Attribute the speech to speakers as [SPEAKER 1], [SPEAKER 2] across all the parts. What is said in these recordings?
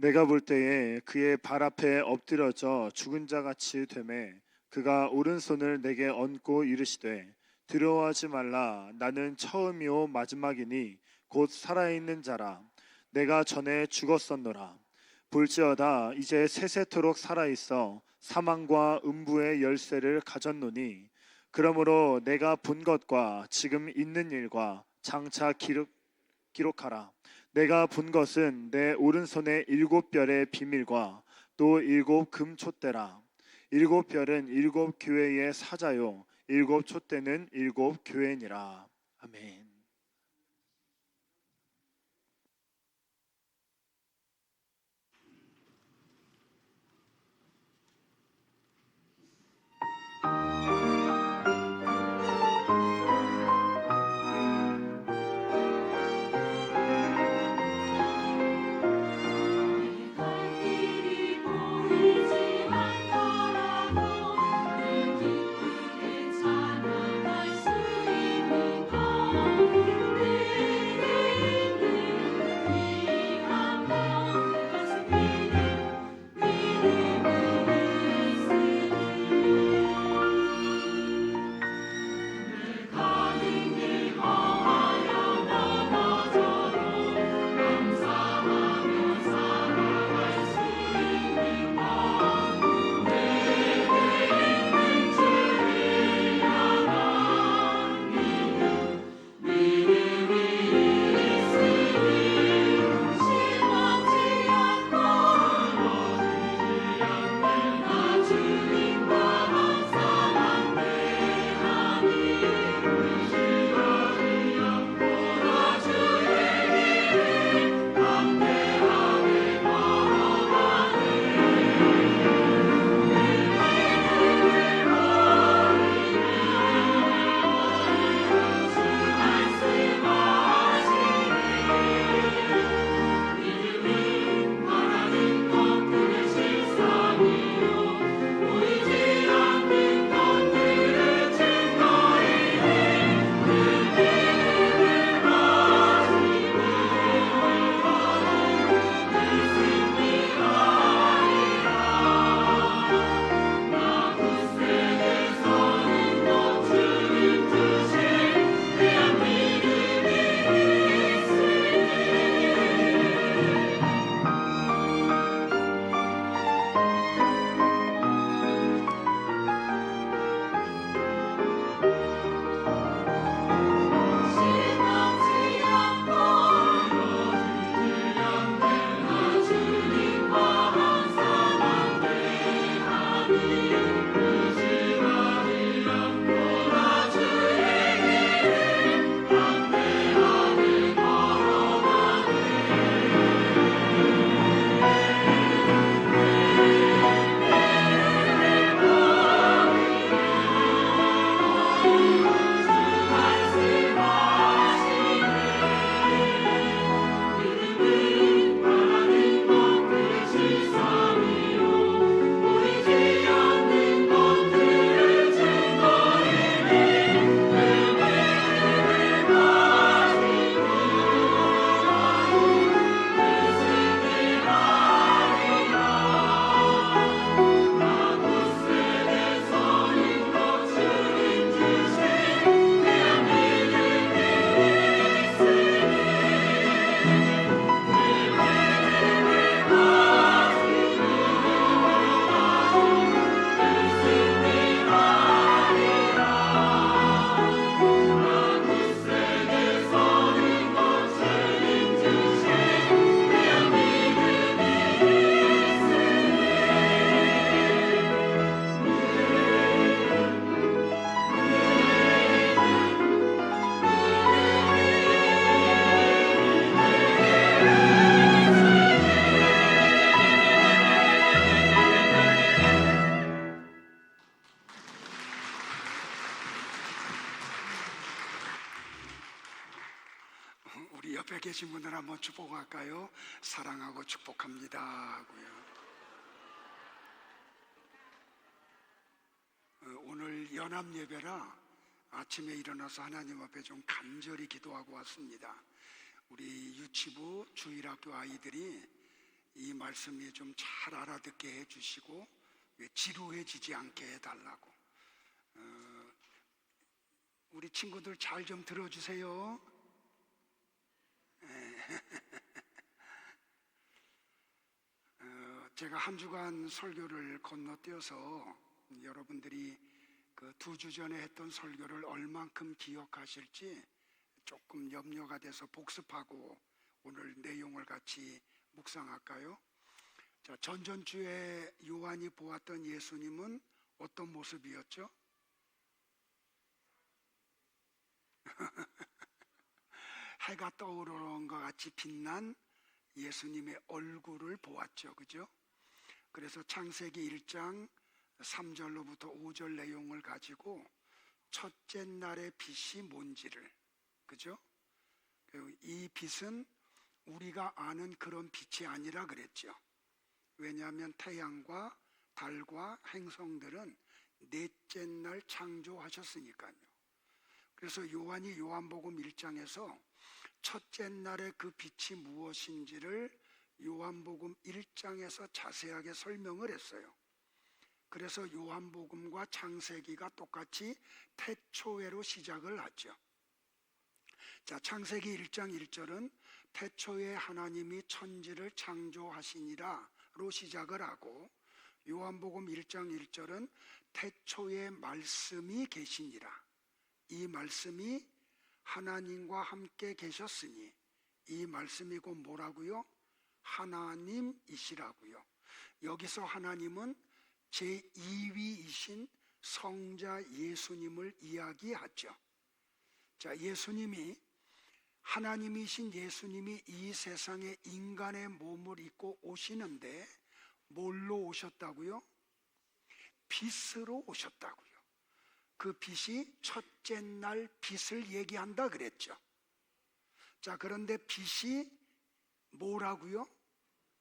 [SPEAKER 1] 내가 볼 때에 그의 발 앞에 엎드려져 죽은 자 같이 되매 그가 오른손을 내게 얹고 이르시되 두려워하지 말라. 나는 처음이요 마지막이니 곧 살아있는 자라. 내가 전에 죽었었노라. 볼지어다 이제 세세토록 살아있어 사망과 음부의 열쇠를 가졌노니 그러므로 내가 본 것과 지금 있는 일과 장차 기록하라. 내가 본 것은 내 오른손의 일곱 별의 비밀과 또 일곱 금촛대라. 일곱 별은 일곱 교회의 사자요 일곱 촛대는 일곱 교회니라. 아멘.
[SPEAKER 2] 우리 옆에 계신 분들 한번 축복할까요? 사랑하고 축복합니다 하고요. 오늘 연합 예배라 아침에 일어나서 하나님 앞에 좀 간절히 기도하고 왔습니다. 우리 유치부 주일학교 아이들이 이 말씀이 좀 잘 알아듣게 해주시고 지루해지지 않게 해달라고. 우리 친구들 잘 좀 들어주세요. 제가 한 주간 설교를 건너뛰어서 여러분들이 그 2주 전에 했던 설교를 얼만큼 기억하실지 조금 염려가 돼서 복습하고 오늘 내용을 같이 묵상할까요? 자, 전전주에 요한이 보았던 예수님은 어떤 모습이었죠? 해가 떠오르는 것 같이 빛난 예수님의 얼굴을 보았죠. 그죠? 그래서 창세기 1장 3절로부터 5절 내용을 가지고 첫째 날의 빛이 뭔지를, 그죠? 이 빛은 우리가 아는 그런 빛이 아니라 그랬죠. 왜냐하면 태양과 달과 행성들은 넷째 날 창조하셨으니까요. 그래서 요한이 요한복음 1장에서 첫째 날의 그 빛이 무엇인지를 요한복음 1장에서 자세하게 설명을 했어요. 그래서 요한복음과 창세기가 똑같이 태초에로 시작을 하죠. 자, 창세기 1장 1절은 태초에 하나님이 천지를 창조하시니라로 시작을 하고, 요한복음 1장 1절은 태초에 말씀이 계시니라, 이 말씀이 하나님과 함께 계셨으니, 이 말씀이 곧 뭐라고요? 하나님이시라고요. 여기서 하나님은 제2위이신 성자 예수님을 이야기하죠. 자, 예수님이, 하나님이신 예수님이 이 세상에 인간의 몸을 입고 오시는데 뭘로 오셨다고요? 빛으로 오셨다고요. 그 빛이 첫째 날 빛을 얘기한다 그랬죠. 자, 그런데 빛이 뭐라고요?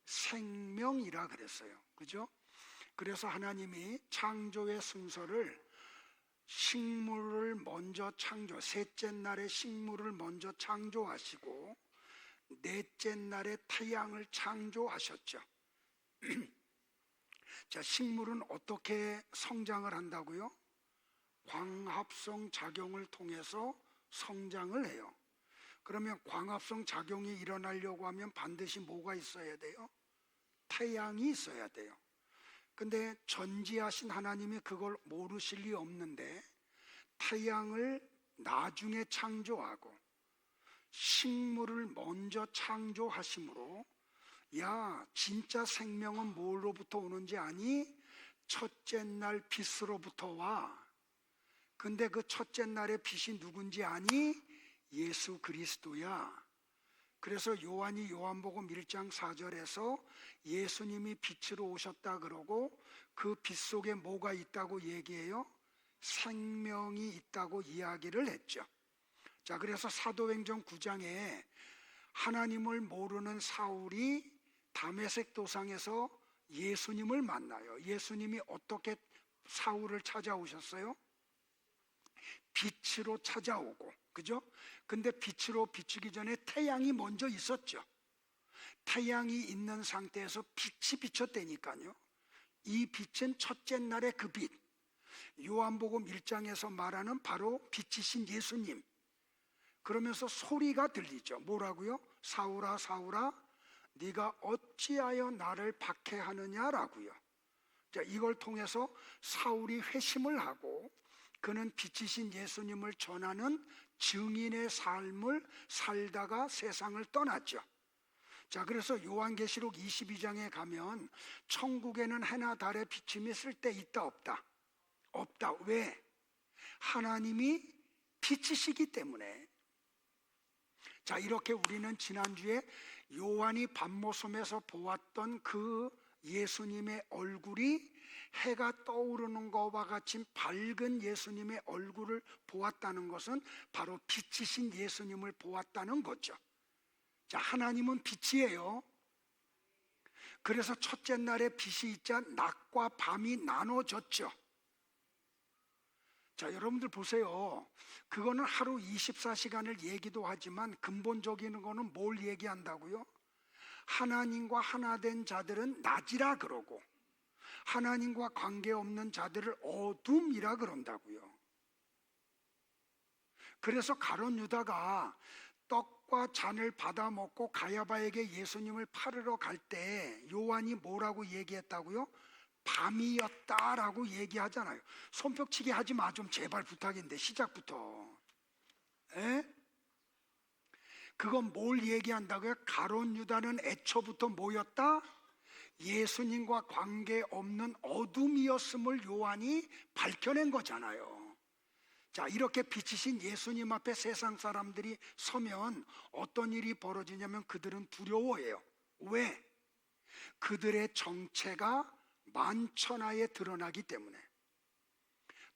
[SPEAKER 2] 생명이라 그랬어요. 그죠? 그래서 하나님이 창조의 순서를 식물을 먼저 셋째 날에 식물을 먼저 창조하시고 넷째 날에 태양을 창조하셨죠. 자, 식물은 어떻게 성장을 한다고요? 광합성 작용을 통해서 성장을 해요. 그러면 광합성 작용이 일어나려고 하면 반드시 뭐가 있어야 돼요? 태양이 있어야 돼요. 근데 전지하신 하나님이 그걸 모르실 리 없는데 태양을 나중에 창조하고 식물을 먼저 창조하심으로, 야, 진짜 생명은 뭘로부터 오는지 아니? 첫째 날 빛으로부터 와. 근데 그 첫째 날의 빛이 누군지 아니? 예수 그리스도야. 그래서 요한이 요한복음 1장 4절에서 예수님이 빛으로 오셨다 그러고 그 빛 속에 뭐가 있다고 얘기해요? 생명이 있다고 이야기를 했죠. 자, 그래서 사도행전 9장에 하나님을 모르는 사울이 다메섹 도상에서 예수님을 만나요. 예수님이 어떻게 사울을 찾아오셨어요? 빛으로 찾아오고, 그죠? 근데 빛으로 비추기 전에 태양이 먼저 있었죠. 태양이 있는 상태에서 빛이 비쳤다니까요. 이 빛은 첫째 날의 그 빛, 요한복음 1장에서 말하는 바로 빛이신 예수님. 그러면서 소리가 들리죠. 뭐라고요? 사울아 사울아 네가 어찌하여 나를 박해하느냐라고요. 자, 이걸 통해서 사울이 회심을 하고 그는 빛이신 예수님을 전하는 증인의 삶을 살다가 세상을 떠났죠. 자, 그래서 요한계시록 22장에 가면 천국에는 해나 달의 비침이 있을 때 있다 없다? 없다. 왜? 하나님이 빛이시기 때문에. 자, 이렇게 우리는 지난주에 요한이 밤모섬에서 보았던 그 예수님의 얼굴이 해가 떠오르는 것과 같이 밝은 예수님의 얼굴을 보았다는 것은 바로 빛이신 예수님을 보았다는 거죠. 자, 하나님은 빛이에요. 그래서 첫째 날에 빛이 있자 낮과 밤이 나눠졌죠. 자, 여러분들 보세요. 그거는 하루 24시간을 얘기도 하지만 근본적인 거는 뭘 얘기한다고요? 하나님과 하나 된 자들은 낮이라 그러고 하나님과 관계없는 자들을 어둠이라 그런다고요. 그래서 가룟 유다가 떡과 잔을 받아 먹고 가야바에게 예수님을 팔으러 갈 때 요한이 뭐라고 얘기했다고요? 밤이었다라고 얘기하잖아요. 손뼉치기 하지 마, 좀 제발 부탁인데, 시작부터. 에? 그건 뭘 얘기한다고요? 가룟 유다는 애초부터 뭐였다? 예수님과 관계없는 어둠이었음을 요한이 밝혀낸 거잖아요. 자, 이렇게 빛이신 예수님 앞에 세상 사람들이 서면 어떤 일이 벌어지냐면 그들은 두려워해요. 왜? 그들의 정체가 만천하에 드러나기 때문에.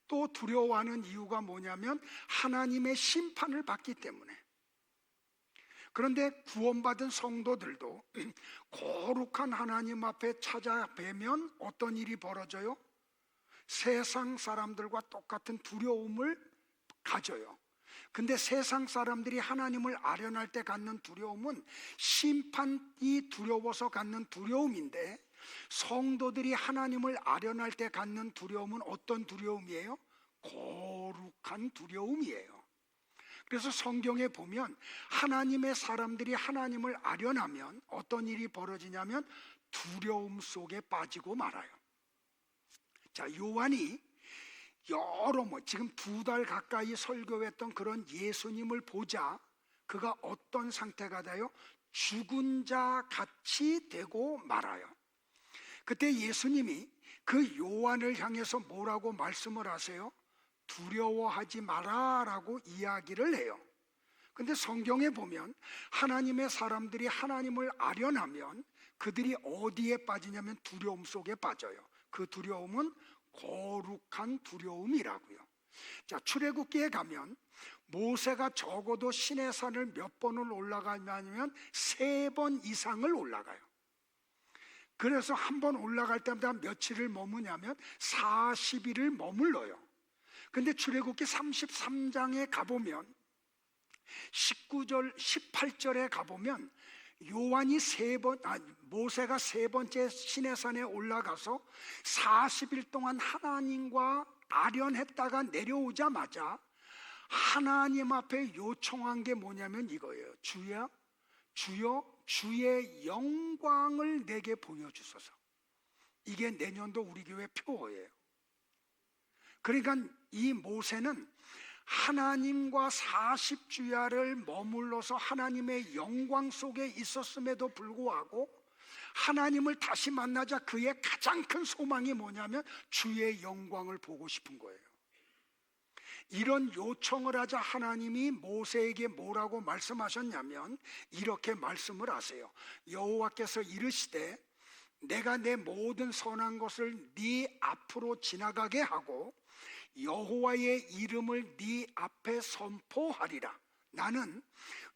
[SPEAKER 2] 또 두려워하는 이유가 뭐냐면 하나님의 심판을 받기 때문에. 그런데 구원받은 성도들도 거룩한 하나님 앞에 찾아뵈면 어떤 일이 벌어져요? 세상 사람들과 똑같은 두려움을 가져요. 근데 세상 사람들이 하나님을 아련할 때 갖는 두려움은 심판이 두려워서 갖는 두려움인데, 성도들이 하나님을 아련할 때 갖는 두려움은 어떤 두려움이에요? 거룩한 두려움이에요. 그래서 성경에 보면 하나님의 사람들이 하나님을 아련하면 어떤 일이 벌어지냐면 두려움 속에 빠지고 말아요. 자, 요한이 여러 지금 2달 가까이 설교했던 그런 예수님을 보자 그가 어떤 상태가 돼요? 죽은 자 같이 되고 말아요. 그때 예수님이 그 요한을 향해서 뭐라고 말씀을 하세요? 두려워하지 마라 라고 이야기를 해요. 근데 성경에 보면 하나님의 사람들이 하나님을 아련하면 그들이 어디에 빠지냐면 두려움 속에 빠져요. 그 두려움은 거룩한 두려움이라고요. 자, 출애굽기에 가면 모세가 적어도 시내산을 몇 번을 올라가냐면 3번 이상을 올라가요. 그래서 한 번 올라갈 때마다 며칠을 머무냐면 40일을 머물러요. 근데 출애굽기 33장에 가보면 19절, 18절에 가보면 요한이 모세가 3번째 시내산에 올라가서 40일 동안 하나님과 아련했다가 내려오자마자 하나님 앞에 요청한 게 뭐냐면 이거예요. 주여, 주의 영광을 내게 보여주소서. 이게 내년도 우리 교회 표어예요. 그러니까 이 모세는 하나님과 40주야를 머물러서 하나님의 영광 속에 있었음에도 불구하고 하나님을 다시 만나자 그의 가장 큰 소망이 뭐냐면 주의 영광을 보고 싶은 거예요. 이런 요청을 하자 하나님이 모세에게 뭐라고 말씀하셨냐면 이렇게 말씀을 하세요. 여호와께서 이르시되 내가 내 모든 선한 것을 네 앞으로 지나가게 하고 여호와의 이름을 네 앞에 선포하리라. 나는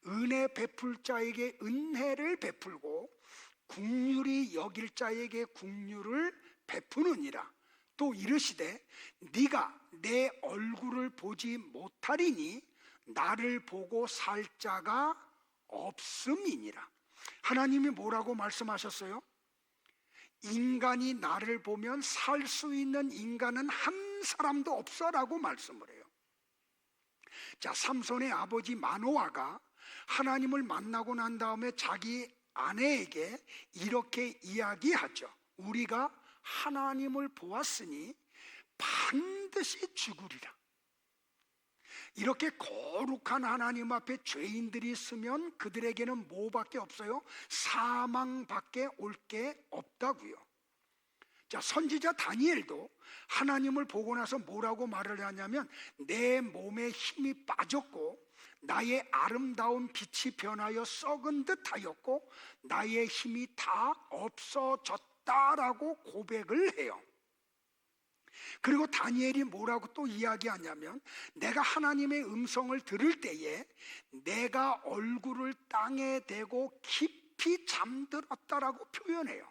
[SPEAKER 2] 은혜 베풀 자에게 은혜를 베풀고 긍휼히 여길 자에게 긍휼을 베푸느니라. 또 이르시되 네가 내 얼굴을 보지 못하리니 나를 보고 살 자가 없음이니라. 하나님이 뭐라고 말씀하셨어요? 인간이 나를 보면 살 수 있는 인간은 한 사람도 없어라고 말씀을 해요. 자, 삼손의 아버지 마노아가 하나님을 만나고 난 다음에 자기 아내에게 이렇게 이야기하죠. 우리가 하나님을 보았으니 반드시 죽으리라. 이렇게 거룩한 하나님 앞에 죄인들이 있으면 그들에게는 뭐밖에 없어요? 사망밖에 올 게 없다고요. 자, 선지자 다니엘도 하나님을 보고 나서 뭐라고 말을 하냐면 내 몸에 힘이 빠졌고 나의 아름다운 빛이 변하여 썩은 듯 하였고 나의 힘이 다 없어졌다라고 고백을 해요. 그리고 다니엘이 뭐라고 또 이야기하냐면 내가 하나님의 음성을 들을 때에 내가 얼굴을 땅에 대고 깊이 잠들었다라고 표현해요.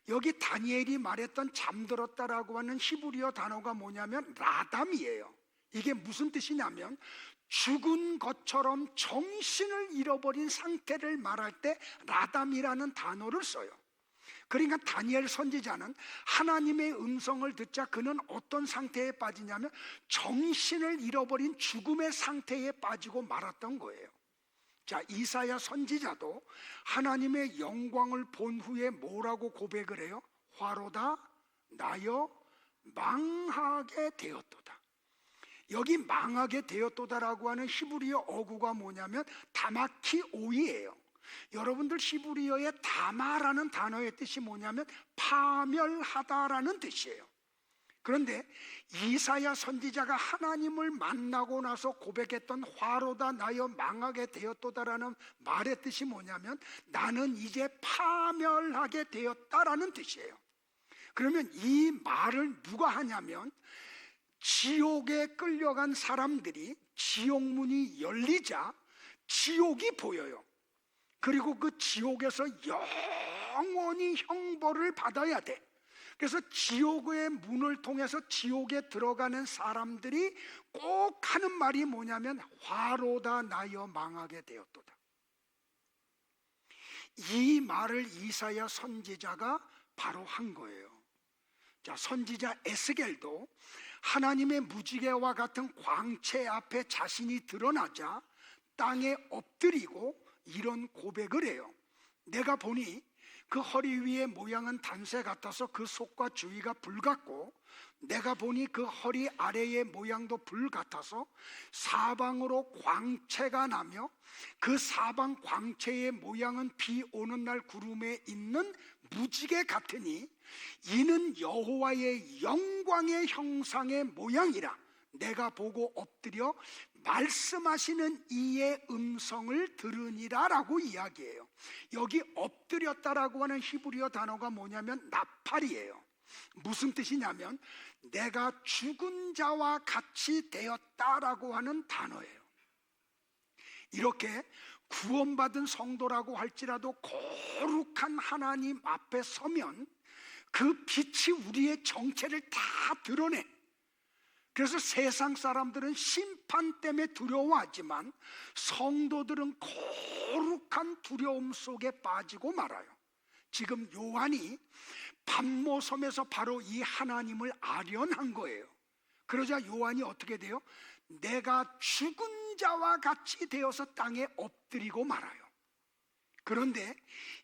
[SPEAKER 2] 여기 다니엘이 말했던 잠들었다라고 하는 히브리어 단어가 뭐냐면 라담이에요. 이게 무슨 뜻이냐면 죽은 것처럼 정신을 잃어버린 상태를 말할 때 라담이라는 단어를 써요. 그러니까 다니엘 선지자는 하나님의 음성을 듣자 그는 어떤 상태에 빠지냐면 정신을 잃어버린 죽음의 상태에 빠지고 말았던 거예요. 자, 이사야 선지자도 하나님의 영광을 본 후에 뭐라고 고백을 해요? 화로다 나여 망하게 되었도다. 여기 망하게 되었도다라고 하는 히브리어 어구가 뭐냐면 다마키 오이예요. 여러분들 히브리어의 다마라는 단어의 뜻이 뭐냐면 파멸하다라는 뜻이에요. 그런데 이사야 선지자가 하나님을 만나고 나서 고백했던 화로다 나여 망하게 되었도다라는 말의 뜻이 뭐냐면 나는 이제 파멸하게 되었다라는 뜻이에요. 그러면 이 말을 누가 하냐면 지옥에 끌려간 사람들이 지옥문이 열리자 지옥이 보여요. 그리고 그 지옥에서 영원히 형벌을 받아야 돼. 그래서 지옥의 문을 통해서 지옥에 들어가는 사람들이 꼭 하는 말이 뭐냐면 화로다 나여 망하게 되었도다. 이 말을 이사야 선지자가 바로 한 거예요. 자, 선지자 에스겔도 하나님의 무지개와 같은 광채 앞에 자신이 드러나자 땅에 엎드리고 이런 고백을 해요. 내가 보니 그 허리 위의 모양은 단새 같아서 그 속과 주위가 불 같고 내가 보니 그 허리 아래의 모양도 불 같아서 사방으로 광채가 나며 그 사방 광채의 모양은 비 오는 날 구름에 있는 무지개 같으니 이는 여호와의 영광의 형상의 모양이라. 내가 보고 엎드려 말씀하시는 이의 음성을 들으니라 라고 이야기해요. 여기 엎드렸다라고 하는 히브리어 단어가 뭐냐면 나팔이에요. 무슨 뜻이냐면 내가 죽은 자와 같이 되었다라고 하는 단어예요. 이렇게 구원받은 성도라고 할지라도 거룩한 하나님 앞에 서면 그 빛이 우리의 정체를 다 드러내. 그래서 세상 사람들은 심판 때문에 두려워하지만 성도들은 거룩한 두려움 속에 빠지고 말아요. 지금 요한이 pat모섬에서 바로 이 하나님을 아련한 거예요. 그러자 요한이 어떻게 돼요? 내가 죽은 자와 같이 되어서 땅에 엎드리고 말아요. 그런데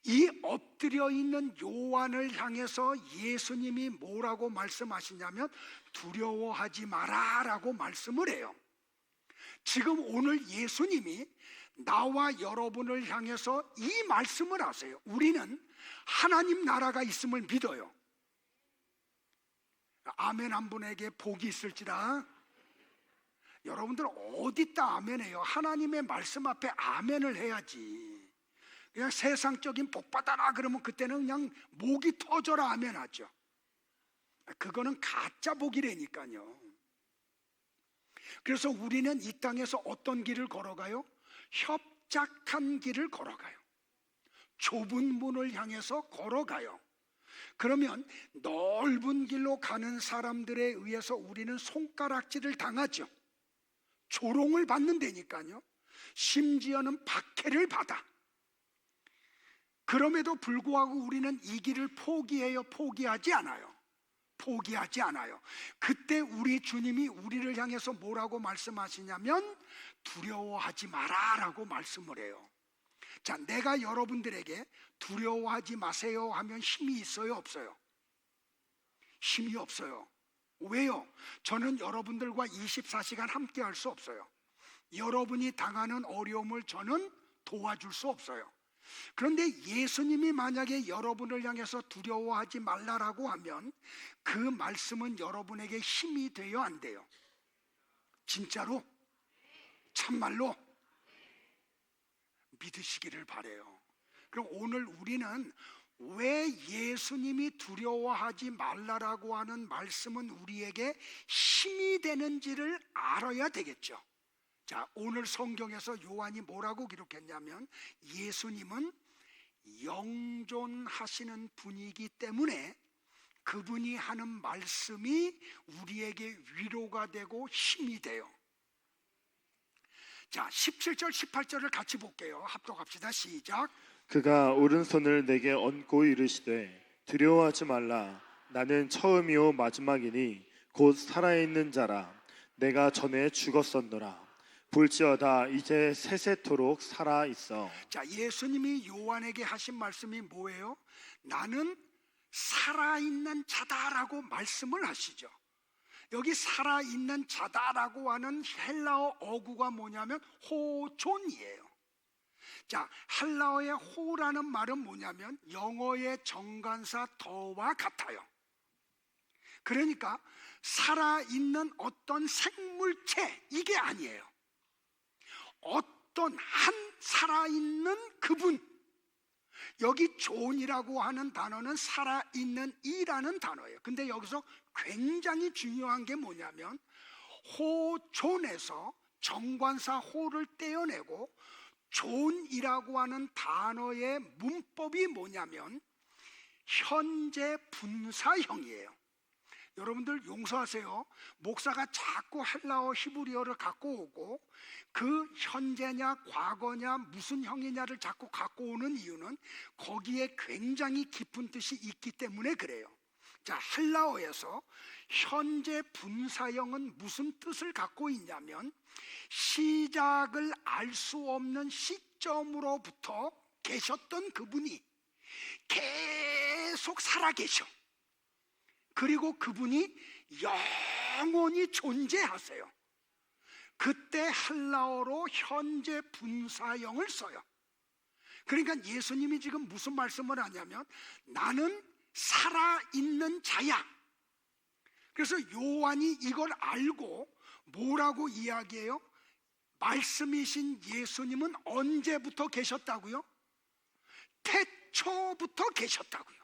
[SPEAKER 2] 이 엎드려 있는 요한을 향해서 예수님이 뭐라고 말씀하시냐면 두려워하지 마라 라고 말씀을 해요. 지금 오늘 예수님이 나와 여러분을 향해서 이 말씀을 하세요. 우리는 하나님 나라가 있음을 믿어요. 아멘 한 분에게 복이 있을지라. 여러분들 어디다 아멘해요? 하나님의 말씀 앞에 아멘을 해야지. 그냥 세상적인 복 받아라 그러면 그때는 그냥 목이 터져라 아멘하죠. 그거는 가짜 복이라니까요. 그래서 우리는 이 땅에서 어떤 길을 걸어가요? 협착한 길을 걸어가요. 좁은 문을 향해서 걸어가요. 그러면 넓은 길로 가는 사람들에 의해서 우리는 손가락질을 당하죠. 조롱을 받는다니까요. 심지어는 박해를 받아. 그럼에도 불구하고 우리는 이 길을 포기해요? 포기하지 않아요. 포기하지 않아요. 그때 우리 주님이 우리를 향해서 뭐라고 말씀하시냐면 두려워하지 마라 라고 말씀을 해요. 자, 내가 여러분들에게 두려워하지 마세요 하면 힘이 있어요? 없어요? 힘이 없어요. 왜요? 저는 여러분들과 24시간 함께 할 수 없어요. 여러분이 당하는 어려움을 저는 도와줄 수 없어요. 그런데 예수님이 만약에 여러분을 향해서 두려워하지 말라라고 하면 그 말씀은 여러분에게 힘이 돼요? 안 돼요? 진짜로? 참말로? 믿으시기를 바라요. 그럼 오늘 우리는 왜 예수님이 두려워하지 말라라고 하는 말씀은 우리에게 힘이 되는지를 알아야 되겠죠. 자, 오늘 성경에서 요한이 뭐라고 기록했냐면 예수님은 영존하시는 분이기 때문에 그분이 하는 말씀이 우리에게 위로가 되고 힘이 돼요. 자, 17절 18절을 같이 볼게요. 합독합시다. 시작.
[SPEAKER 1] 그가 오른손을 내게 얹고 이르시되 두려워하지 말라. 나는 처음이요 마지막이니 곧 살아있는 자라. 내가 전에 죽었었노라. 볼지어다 이제 세세토록 살아 있어.
[SPEAKER 2] 자, 예수님이 요한에게 하신 말씀이 뭐예요? 나는 살아있는 자다라고 말씀을 하시죠. 여기 살아있는 자다라고 하는 헬라어 어구가 뭐냐면 호존이에요. 자, 헬라어의 호라는 말은 뭐냐면 영어의 정관사 더와 같아요. 그러니까 살아있는 어떤 생물체 이게 아니에요. 어떤 한 살아있는 그분. 여기 존이라고 하는 단어는 살아있는 이라는 단어예요. 근데 여기서 굉장히 중요한 게 뭐냐면 호존에서 정관사 호를 떼어내고 존이라고 하는 단어의 문법이 뭐냐면 현재 분사형이에요. 여러분들 용서하세요. 목사가 자꾸 헬라어 히브리어를 갖고 오고 그 현재냐 과거냐 무슨 형이냐를 자꾸 갖고 오는 이유는 거기에 굉장히 깊은 뜻이 있기 때문에 그래요. 자, 헬라어에서 현재 분사형은 무슨 뜻을 갖고 있냐면 시작을 알 수 없는 시점으로부터 계셨던 그분이 계속 살아계셔. 그리고 그분이 영원히 존재하세요. 그때 헬라어로 현재 분사형을 써요. 그러니까 예수님이 지금 무슨 말씀을 하냐면 나는 살아있는 자야. 그래서 요한이 이걸 알고 뭐라고 이야기해요? 말씀이신 예수님은 언제부터 계셨다고요? 태초부터 계셨다고요.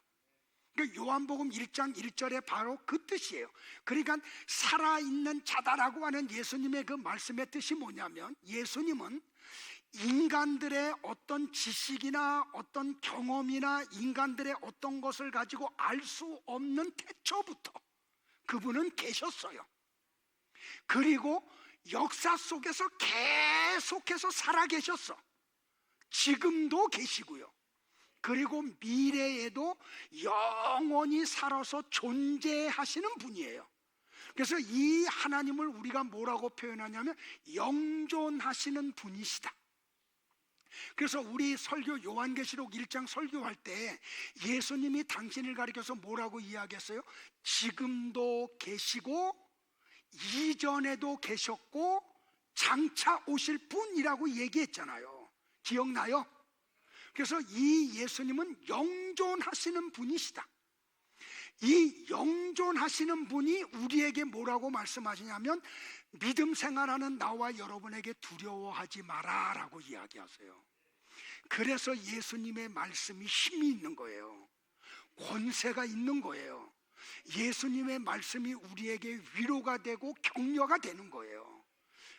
[SPEAKER 2] 그러니까 요한복음 1장 1절에 바로 그 뜻이에요. 그러니까 살아있는 자다라고 하는 예수님의 그 말씀의 뜻이 뭐냐면 예수님은 인간들의 어떤 지식이나 어떤 경험이나 인간들의 어떤 것을 가지고 알 수 없는 태초부터 그분은 계셨어요. 그리고 역사 속에서 계속해서 살아계셨어. 지금도 계시고요. 그리고 미래에도 영원히 살아서 존재하시는 분이에요. 그래서 이 하나님을 우리가 뭐라고 표현하냐면 영존하시는 분이시다. 그래서 우리 설교 요한계시록 1장 설교할 때 예수님이 당신을 가리켜서 뭐라고 이야기했어요? 지금도 계시고 이전에도 계셨고 장차 오실 분이라고 얘기했잖아요. 기억나요? 그래서 이 예수님은 영존하시는 분이시다. 이 영존하시는 분이 우리에게 뭐라고 말씀하시냐면 믿음 생활하는 나와 여러분에게 두려워하지 마라 라고 이야기하세요. 그래서 예수님의 말씀이 힘이 있는 거예요. 권세가 있는 거예요. 예수님의 말씀이 우리에게 위로가 되고 격려가 되는 거예요.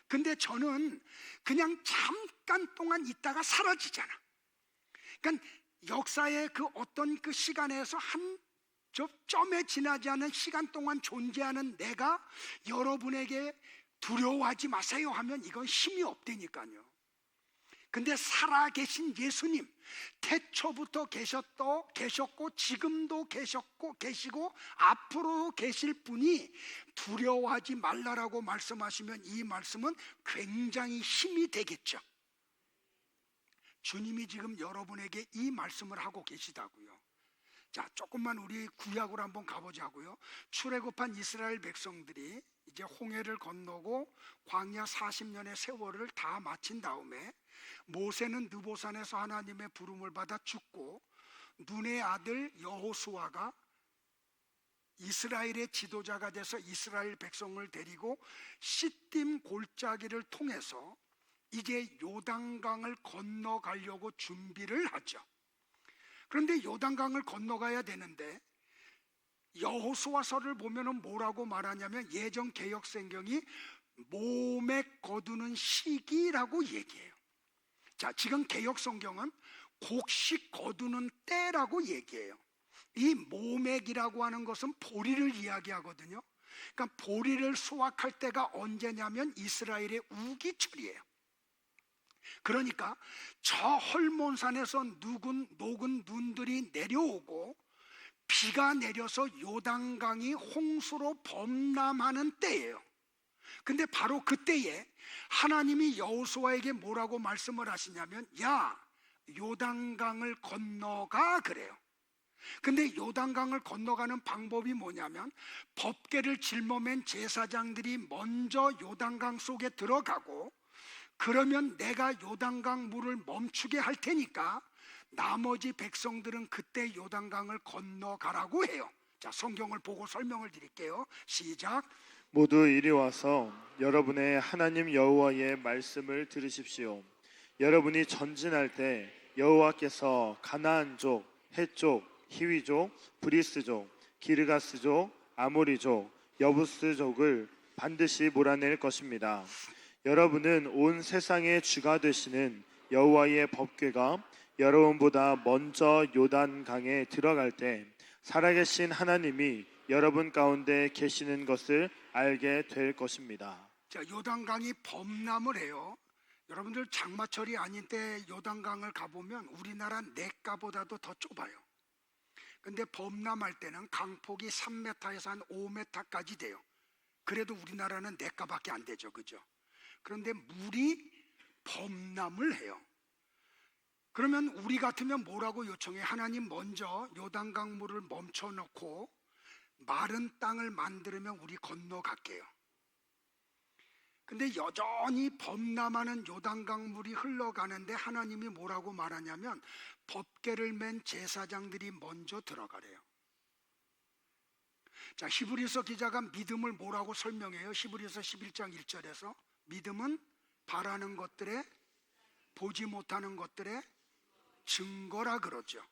[SPEAKER 2] 근데 저는 그냥 잠깐 동안 있다가 사라지잖아. 그러니까 역사의 그 어떤 그 시간에서 한 점에 지나지 않은 시간 동안 존재하는 내가 여러분에게 두려워하지 마세요 하면 이건 힘이 없다니까요. 근데 살아계신 예수님, 태초부터 계셨고 지금도 계시고 앞으로 계실 분이 두려워하지 말라라고 말씀하시면 이 말씀은 굉장히 힘이 되겠죠. 주님이 지금 여러분에게 이 말씀을 하고 계시다고요. 자, 조금만 우리 구약으로 한번 가보자고요. 출애굽한 이스라엘 백성들이 이제 홍해를 건너고 광야 40년의 세월을 다 마친 다음에 모세는 느보산에서 하나님의 부름을 받아 죽고 눈의 아들 여호수아가 이스라엘의 지도자가 돼서 이스라엘 백성을 데리고 시딤 골짜기를 통해서 이제 요단강을 건너가려고 준비를 하죠. 그런데 요단강을 건너가야 되는데 여호수아서를 보면은 뭐라고 말하냐면 예전 개역성경이 모맥 거두는 시기라고 얘기해요. 자, 지금 개역성경은 곡식 거두는 때라고 얘기해요. 이 모맥이라고 하는 것은 보리를 이야기하거든요. 그러니까 보리를 수확할 때가 언제냐면 이스라엘의 우기철이에요. 그러니까 저 헐몬산에서 녹은 눈들이 내려오고 비가 내려서 요단강이 홍수로 범람하는 때예요. 근데 바로 그때에 하나님이 여호수아에게 뭐라고 말씀을 하시냐면, 야, 요단강을 건너가, 그래요. 근데 요단강을 건너가는 방법이 뭐냐면, 법궤를 짊어맨 제사장들이 먼저 요단강 속에 들어가고, 그러면 내가 요단강 물을 멈추게 할 테니까 나머지 백성들은 그때 요단강을 건너가라고 해요. 자, 성경을 보고 설명을 드릴게요. 시작.
[SPEAKER 1] 모두 이리 와서 여러분의 하나님 여호와의 말씀을 들으십시오. 여러분이 전진할 때 여호와께서 가나안족, 헷족, 히위족, 브리스족, 기르가스족, 아모리족, 여부스족을 반드시 몰아낼 것입니다. 여러분은 온 세상의 주가 되시는 여호와의 법궤가 여러분보다 먼저 요단강에 들어갈 때 살아계신 하나님이 여러분 가운데 계시는 것을 알게 될 것입니다.
[SPEAKER 2] 자, 요단강이 범람을 해요. 여러분들 장마철이 아닌 때 요단강을 가보면 우리나라 냇가보다도 더 좁아요. 근데 범람할 때는 강폭이 3m에서 한 5m까지 돼요. 그래도 우리나라는 냇가밖에 안 되죠, 그죠? 그런데 물이 범람을 해요. 그러면 우리 같으면 뭐라고 요청해? 하나님, 먼저 요단강 물을 멈춰놓고 마른 땅을 만들면 우리 건너갈게요. 근데 여전히 범람하는 요단강 물이 흘러가는데 하나님이 뭐라고 말하냐면, 법궤를 맨 제사장들이 먼저 들어가래요. 자, 히브리서 기자가 믿음을 뭐라고 설명해요? 히브리서 11장 1절에서 믿음은 바라는 것들에, 보지 못하는 것들에 증거라 그러죠.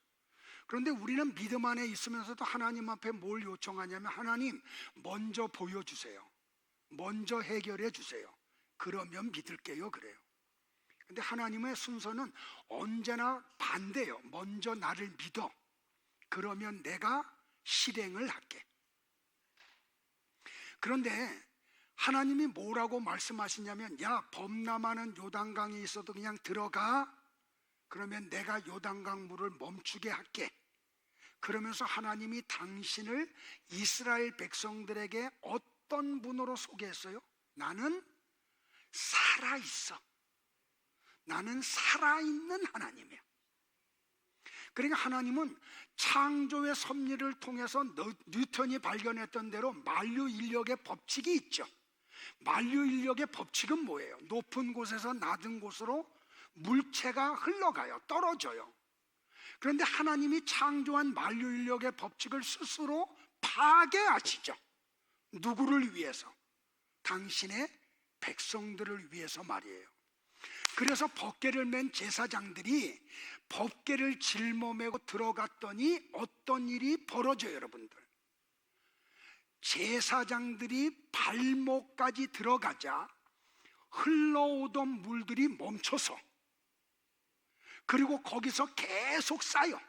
[SPEAKER 2] 그런데 우리는 믿음 안에 있으면서도 하나님 앞에 뭘 요청하냐면, 하나님 먼저 보여주세요. 먼저 해결해 주세요. 그러면 믿을게요, 그래요. 근데 하나님의 순서는 언제나 반대예요. 먼저 나를 믿어. 그러면 내가 실행을 할게. 그런데 하나님이 뭐라고 말씀하시냐면, 야, 범람하는 요단강이 있어도 그냥 들어가. 그러면 내가 요단강 물을 멈추게 할게. 그러면서 하나님이 당신을 이스라엘 백성들에게 어떤 분으로 소개했어요? 나는 살아있어. 나는 살아있는 하나님이야. 그러니까 하나님은 창조의 섭리를 통해서 뉴턴이 발견했던 대로 만유인력의 법칙이 있죠. 만유인력의 법칙은 뭐예요? 높은 곳에서 낮은 곳으로 물체가 흘러가요. 떨어져요. 그런데 하나님이 창조한 만유인력의 법칙을 스스로 파괴하시죠. 누구를 위해서? 당신의 백성들을 위해서 말이에요. 그래서 법궤를 맨 제사장들이 법궤를 짊어매고 들어갔더니 어떤 일이 벌어져요, 여러분들? 제사장들이 발목까지 들어가자 흘러오던 물들이 멈춰서, 그리고 거기서 계속 쌓여.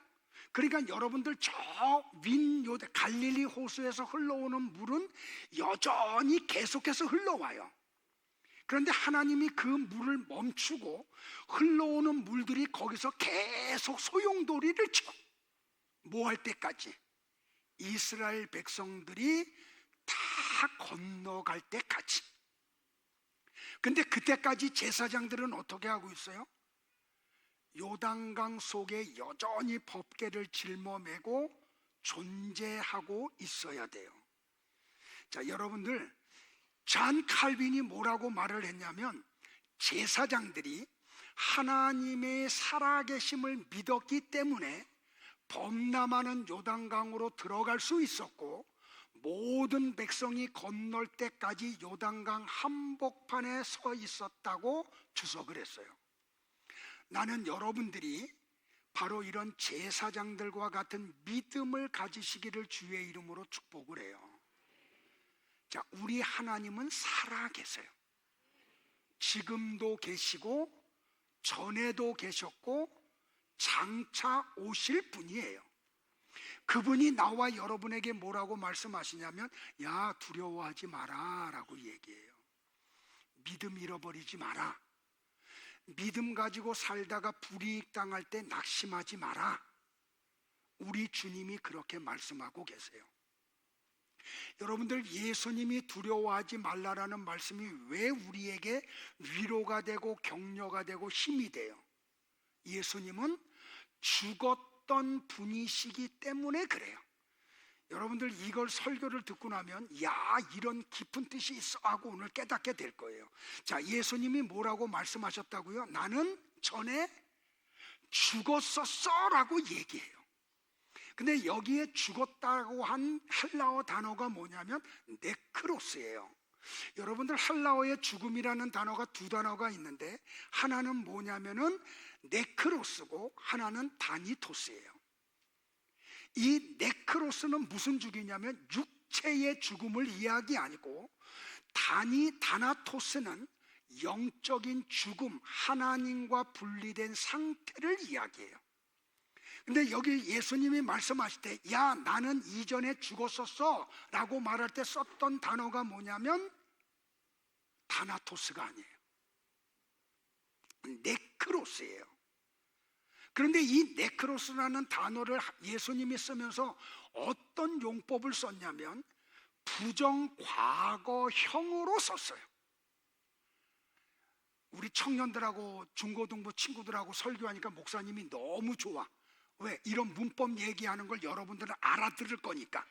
[SPEAKER 2] 그러니까 여러분들 저 윈 갈릴리 호수에서 흘러오는 물은 여전히 계속해서 흘러와요. 그런데 하나님이 그 물을 멈추고 흘러오는 물들이 거기서 계속 소용돌이를 쳐. 뭐 할 때까지? 이스라엘 백성들이 다 건너갈 때까지. 근데 그때까지 제사장들은 어떻게 하고 있어요? 요단강 속에 여전히 법궤를 짊어매고 존재하고 있어야 돼요. 자, 여러분들, 잔 칼빈이 뭐라고 말을 했냐면, 제사장들이 하나님의 살아계심을 믿었기 때문에 범람하는 요단강으로 들어갈 수 있었고, 모든 백성이 건널 때까지 요단강 한복판에 서 있었다고 주석을 했어요. 나는 여러분들이 바로 이런 제사장들과 같은 믿음을 가지시기를 주의 이름으로 축복을 해요. 자, 우리 하나님은 살아 계세요. 지금도 계시고 전에도 계셨고 장차 오실 분이에요. 그분이 나와 여러분에게 뭐라고 말씀하시냐면, 야, 두려워하지 마라 라고 얘기해요. 믿음 잃어버리지 마라. 믿음 가지고 살다가 불이익 당할 때 낙심하지 마라. 우리 주님이 그렇게 말씀하고 계세요. 여러분들, 예수님이 두려워하지 말라라는 말씀이 왜 우리에게 위로가 되고 격려가 되고 힘이 돼요? 예수님은 죽었던 분이시기 때문에 그래요. 여러분들, 이걸 설교를 듣고 나면 야, 이런 깊은 뜻이 있어 하고 오늘 깨닫게 될 거예요. 자, 예수님이 뭐라고 말씀하셨다고요? 나는 전에 죽었었어 라고 얘기해요. 근데 여기에 죽었다고 한 헬라어 단어가 뭐냐면 네크로스예요. 여러분들, 헬라어에 죽음이라는 단어가 두 단어가 있는데 하나는 뭐냐면은 네크로스고 하나는 다니토스예요. 이 네크로스는 무슨 죽이냐면 육체의 죽음을 이야기 아니고, 다나토스는 영적인 죽음, 하나님과 분리된 상태를 이야기해요. 근데 여기 예수님이 말씀하실 때 야, 나는 이전에 죽었었어 라고 말할 때 썼던 단어가 뭐냐면 다나토스가 아니에요. 네크로스예요. 그런데 이 네크로스라는 단어를 예수님이 쓰면서 어떤 용법을 썼냐면 부정과거형으로 썼어요. 우리 청년들하고 중고등부 친구들하고 설교하니까 목사님이 너무 좋아. 왜? 이런 문법 얘기하는 걸 여러분들은 알아들을 거니까.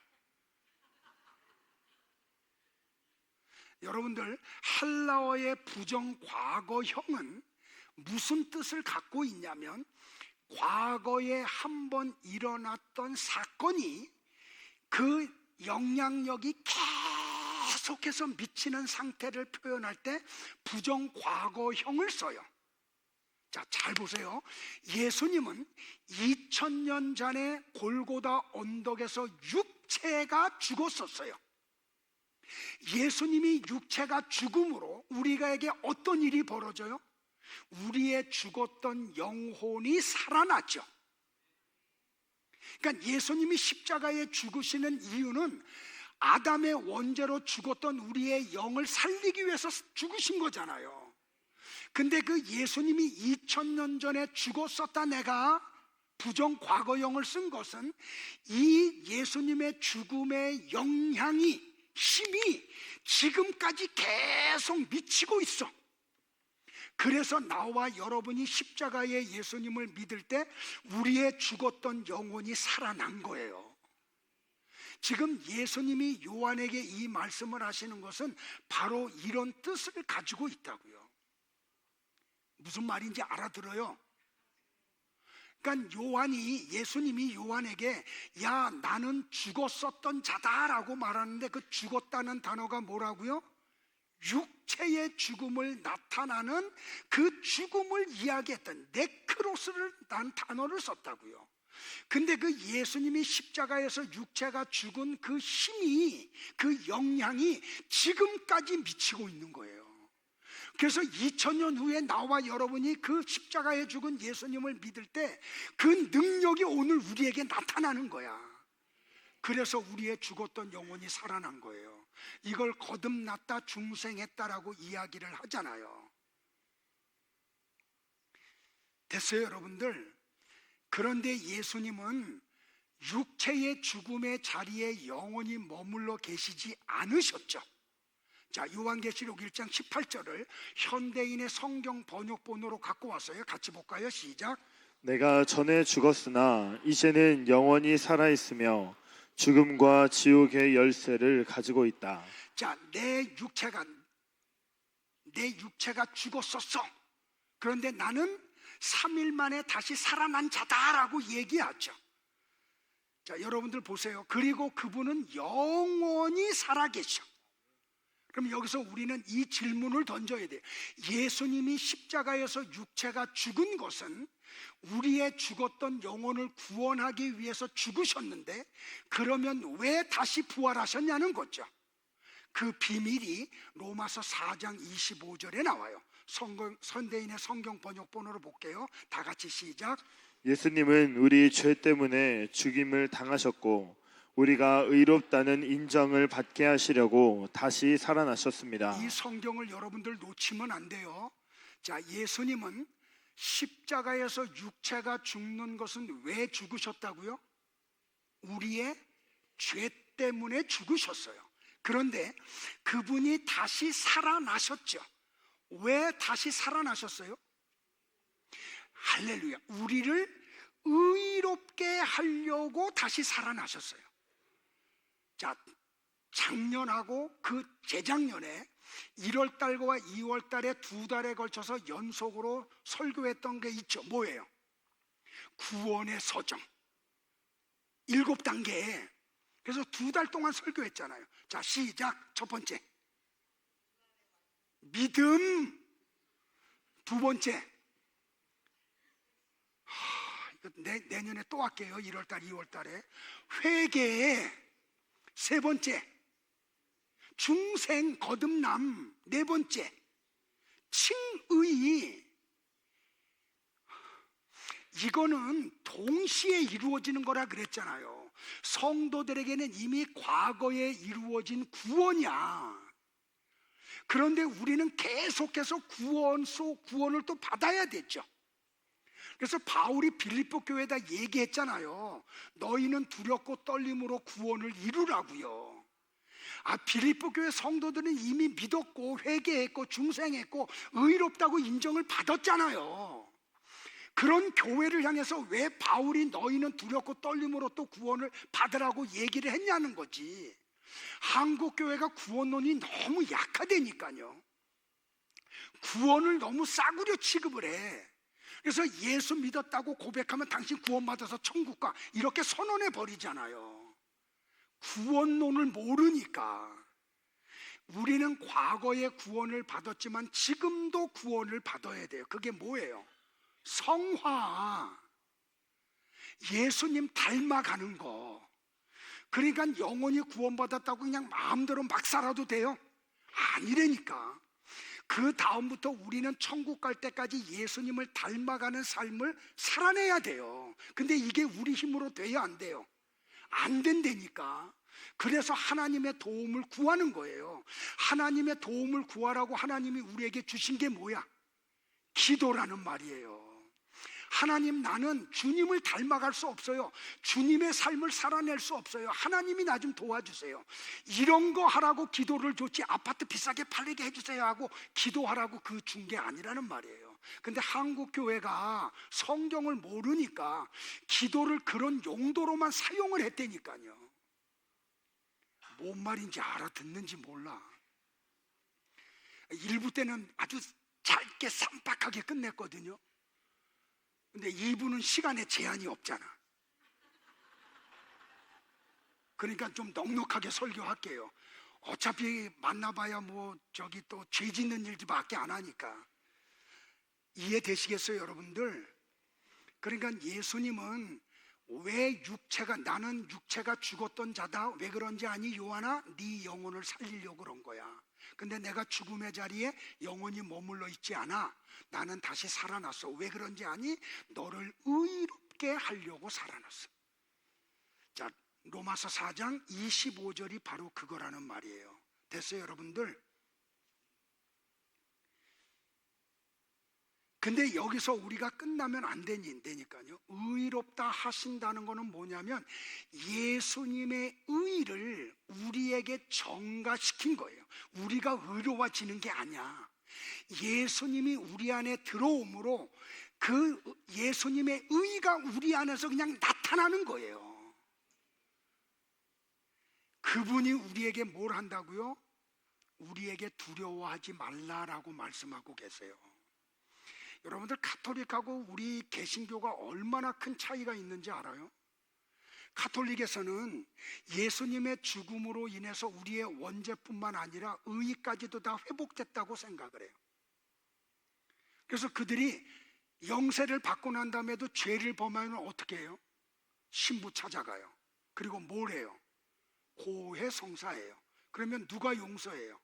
[SPEAKER 2] 여러분들, 헬라어의 부정과거형은 무슨 뜻을 갖고 있냐면 과거에 한번 일어났던 사건이 그 영향력이 계속해서 미치는 상태를 표현할 때 부정과거형을 써요. 자, 잘 보세요. 예수님은 2000년 전에 골고다 언덕에서 육체가 죽었었어요. 예수님이 육체가 죽음으로 우리에게 어떤 일이 벌어져요? 우리의 죽었던 영혼이 살아났죠. 그러니까 예수님이 십자가에 죽으시는 이유는 아담의 원죄로 죽었던 우리의 영을 살리기 위해서 죽으신 거잖아요. 근데 그 예수님이 2000년 전에 죽었었다, 내가 부정과거형을 쓴 것은 이 예수님의 죽음의 영향이, 힘이 지금까지 계속 미치고 있어. 그래서 나와 여러분이 십자가의 예수님을 믿을 때 우리의 죽었던 영혼이 살아난 거예요. 지금 예수님이 요한에게 이 말씀을 하시는 것은 바로 이런 뜻을 가지고 있다고요. 무슨 말인지 알아들어요? 그러니까 예수님이 요한에게 야, 나는 죽었었던 자다라고 말하는데 그 죽었다는 단어가 뭐라고요? 육체의 죽음을 나타나는 그 죽음을 이야기했던 네크로스를 난 단어를 썼다고요. 근데 그 예수님이 십자가에서 육체가 죽은 그 힘이, 그 영향이 지금까지 미치고 있는 거예요. 그래서 2000년 후에 나와 여러분이 그 십자가에 죽은 예수님을 믿을 때 그 능력이 오늘 우리에게 나타나는 거야. 그래서 우리의 죽었던 영혼이 살아난 거예요. 이걸 거듭났다, 중생했다라고 이야기를 하잖아요. 됐어요, 여러분들? 그런데 예수님은 육체의 죽음의 자리에 영원히 머물러 계시지 않으셨죠. 자, 요한계시록 1장 18절을 현대인의 성경 번역본으로 갖고 왔어요. 같이 볼까요? 시작.
[SPEAKER 1] 내가 전에 죽었으나 이제는 영원히 살아있으며 죽음과 지옥의 열쇠를 가지고 있다.
[SPEAKER 2] 자, 내 육체가 죽었었어. 그런데 나는 3일 만에 다시 살아난 자다라고 얘기하죠. 자, 여러분들 보세요. 그리고 그분은 영원히 살아계셔. 그럼 여기서 우리는 이 질문을 던져야 돼요. 예수님이 십자가에서 육체가 죽은 것은 우리의 죽었던 영혼을 구원하기 위해서 죽으셨는데, 그러면 왜 다시 부활하셨냐는 거죠. 그 비밀이 로마서 4장 25절에 나와요. 선대인의 성경 번역본으로 볼게요. 다 같이 시작.
[SPEAKER 1] 예수님은 우리 죄 때문에 죽임을 당하셨고 우리가 의롭다는 인정을 받게 하시려고 다시 살아나셨습니다.
[SPEAKER 2] 이 성경을 여러분들 놓치면 안 돼요. 자, 예수님은 십자가에서 육체가 죽는 것은 왜 죽으셨다고요? 우리의 죄 때문에 죽으셨어요. 그런데 그분이 다시 살아나셨죠. 왜 다시 살아나셨어요? 할렐루야. 우리를 의롭게 하려고 다시 살아나셨어요. 자, 작년하고 그 재작년에 1월 달과 2월 달에 2달에 걸쳐서 연속으로 설교했던 게 있죠. 뭐예요? 구원의 서정 7단계. 그래서 2달 동안 설교했잖아요. 자, 시작. 첫 번째, 믿음. 두 번째, 내년에 또 할게요. 1월 달, 2월 달에. 회개. 세 번째, 중생 거듭남. 네 번째, 칭의. 이거는 동시에 이루어지는 거라 그랬잖아요. 성도들에게는 이미 과거에 이루어진 구원이야. 그런데 우리는 계속해서 구원을 또 받아야 됐죠. 그래서 바울이 빌립보 교회에다 얘기했잖아요. 너희는 두렵고 떨림으로 구원을 이루라고요. 빌립보 교회 성도들은 이미 믿었고 회개했고 중생했고 의롭다고 인정을 받았잖아요. 그런 교회를 향해서 왜 바울이 너희는 두렵고 떨림으로 또 구원을 받으라고 얘기를 했냐는 거지. 한국 교회가 구원론이 너무 약하다니까요. 구원을 너무 싸구려 취급을 해. 그래서 예수 믿었다고 고백하면 당신 구원받아서 천국 가, 이렇게 선언해 버리잖아요. 구원론을 모르니까. 우리는 과거에 구원을 받았지만 지금도 구원을 받아야 돼요. 그게 뭐예요? 성화. 예수님 닮아가는 거. 그러니까 영원히 구원받았다고 그냥 마음대로 막 살아도 돼요? 아니라니까. 그 다음부터 우리는 천국 갈 때까지 예수님을 닮아가는 삶을 살아내야 돼요. 근데 이게 우리 힘으로 돼요, 안 돼요? 안 된다니까. 그래서 하나님의 도움을 구하는 거예요. 하나님의 도움을 구하라고 하나님이 우리에게 주신 게 뭐야? 기도라는 말이에요. 하나님, 나는 주님을 닮아갈 수 없어요. 주님의 삶을 살아낼 수 없어요. 하나님이 나 좀 도와주세요. 이런 거 하라고 기도를 줬지, 아파트 비싸게 팔리게 해주세요 하고 기도하라고 그 준 게 아니라는 말이에요. 근데 한국 교회가 성경을 모르니까 기도를 그런 용도로만 사용을 했다니까요. 뭔 말인지 알아듣는지 몰라. 1부 때는 아주 짧게 쌈박하게 끝냈거든요. 근데 2부는 시간에 제한이 없잖아. 그러니까 좀 넉넉하게 설교할게요. 어차피 만나봐야 또 죄 짓는 일밖에 안 하니까. 이해되시겠어요, 여러분들? 그러니까 예수님은 왜 나는 육체가 죽었던 자다. 왜 그런지 아니? 요한아, 네 영혼을 살리려고 그런 거야. 근데 내가 죽음의 자리에 영원히 머물러 있지 않아. 나는 다시 살아났어. 왜 그런지 아니? 너를 의롭게 하려고 살아났어. 자, 로마서 4장 25절이 바로 그거라는 말이에요. 됐어요, 여러분들? 근데 여기서 우리가 끝나면 안 되니까요. 의롭다 하신다는 거는 뭐냐면 예수님의 의를 우리에게 전가시킨 거예요. 우리가 의로워지는 게 아니야. 예수님이 우리 안에 들어옴으로 그 예수님의 의가 우리 안에서 그냥 나타나는 거예요. 그분이 우리에게 뭘 한다고요? 우리에게 두려워하지 말라라고 말씀하고 계세요. 여러분들, 가톨릭하고 우리 개신교가 얼마나 큰 차이가 있는지 알아요? 가톨릭에서는 예수님의 죽음으로 인해서 우리의 원죄뿐만 아니라 의까지도 다 회복됐다고 생각을 해요. 그래서 그들이 영세를 받고 난 다음에도 죄를 범하면 어떻게 해요? 신부 찾아가요. 그리고 뭘 해요? 고해성사해요. 그러면 누가 용서해요?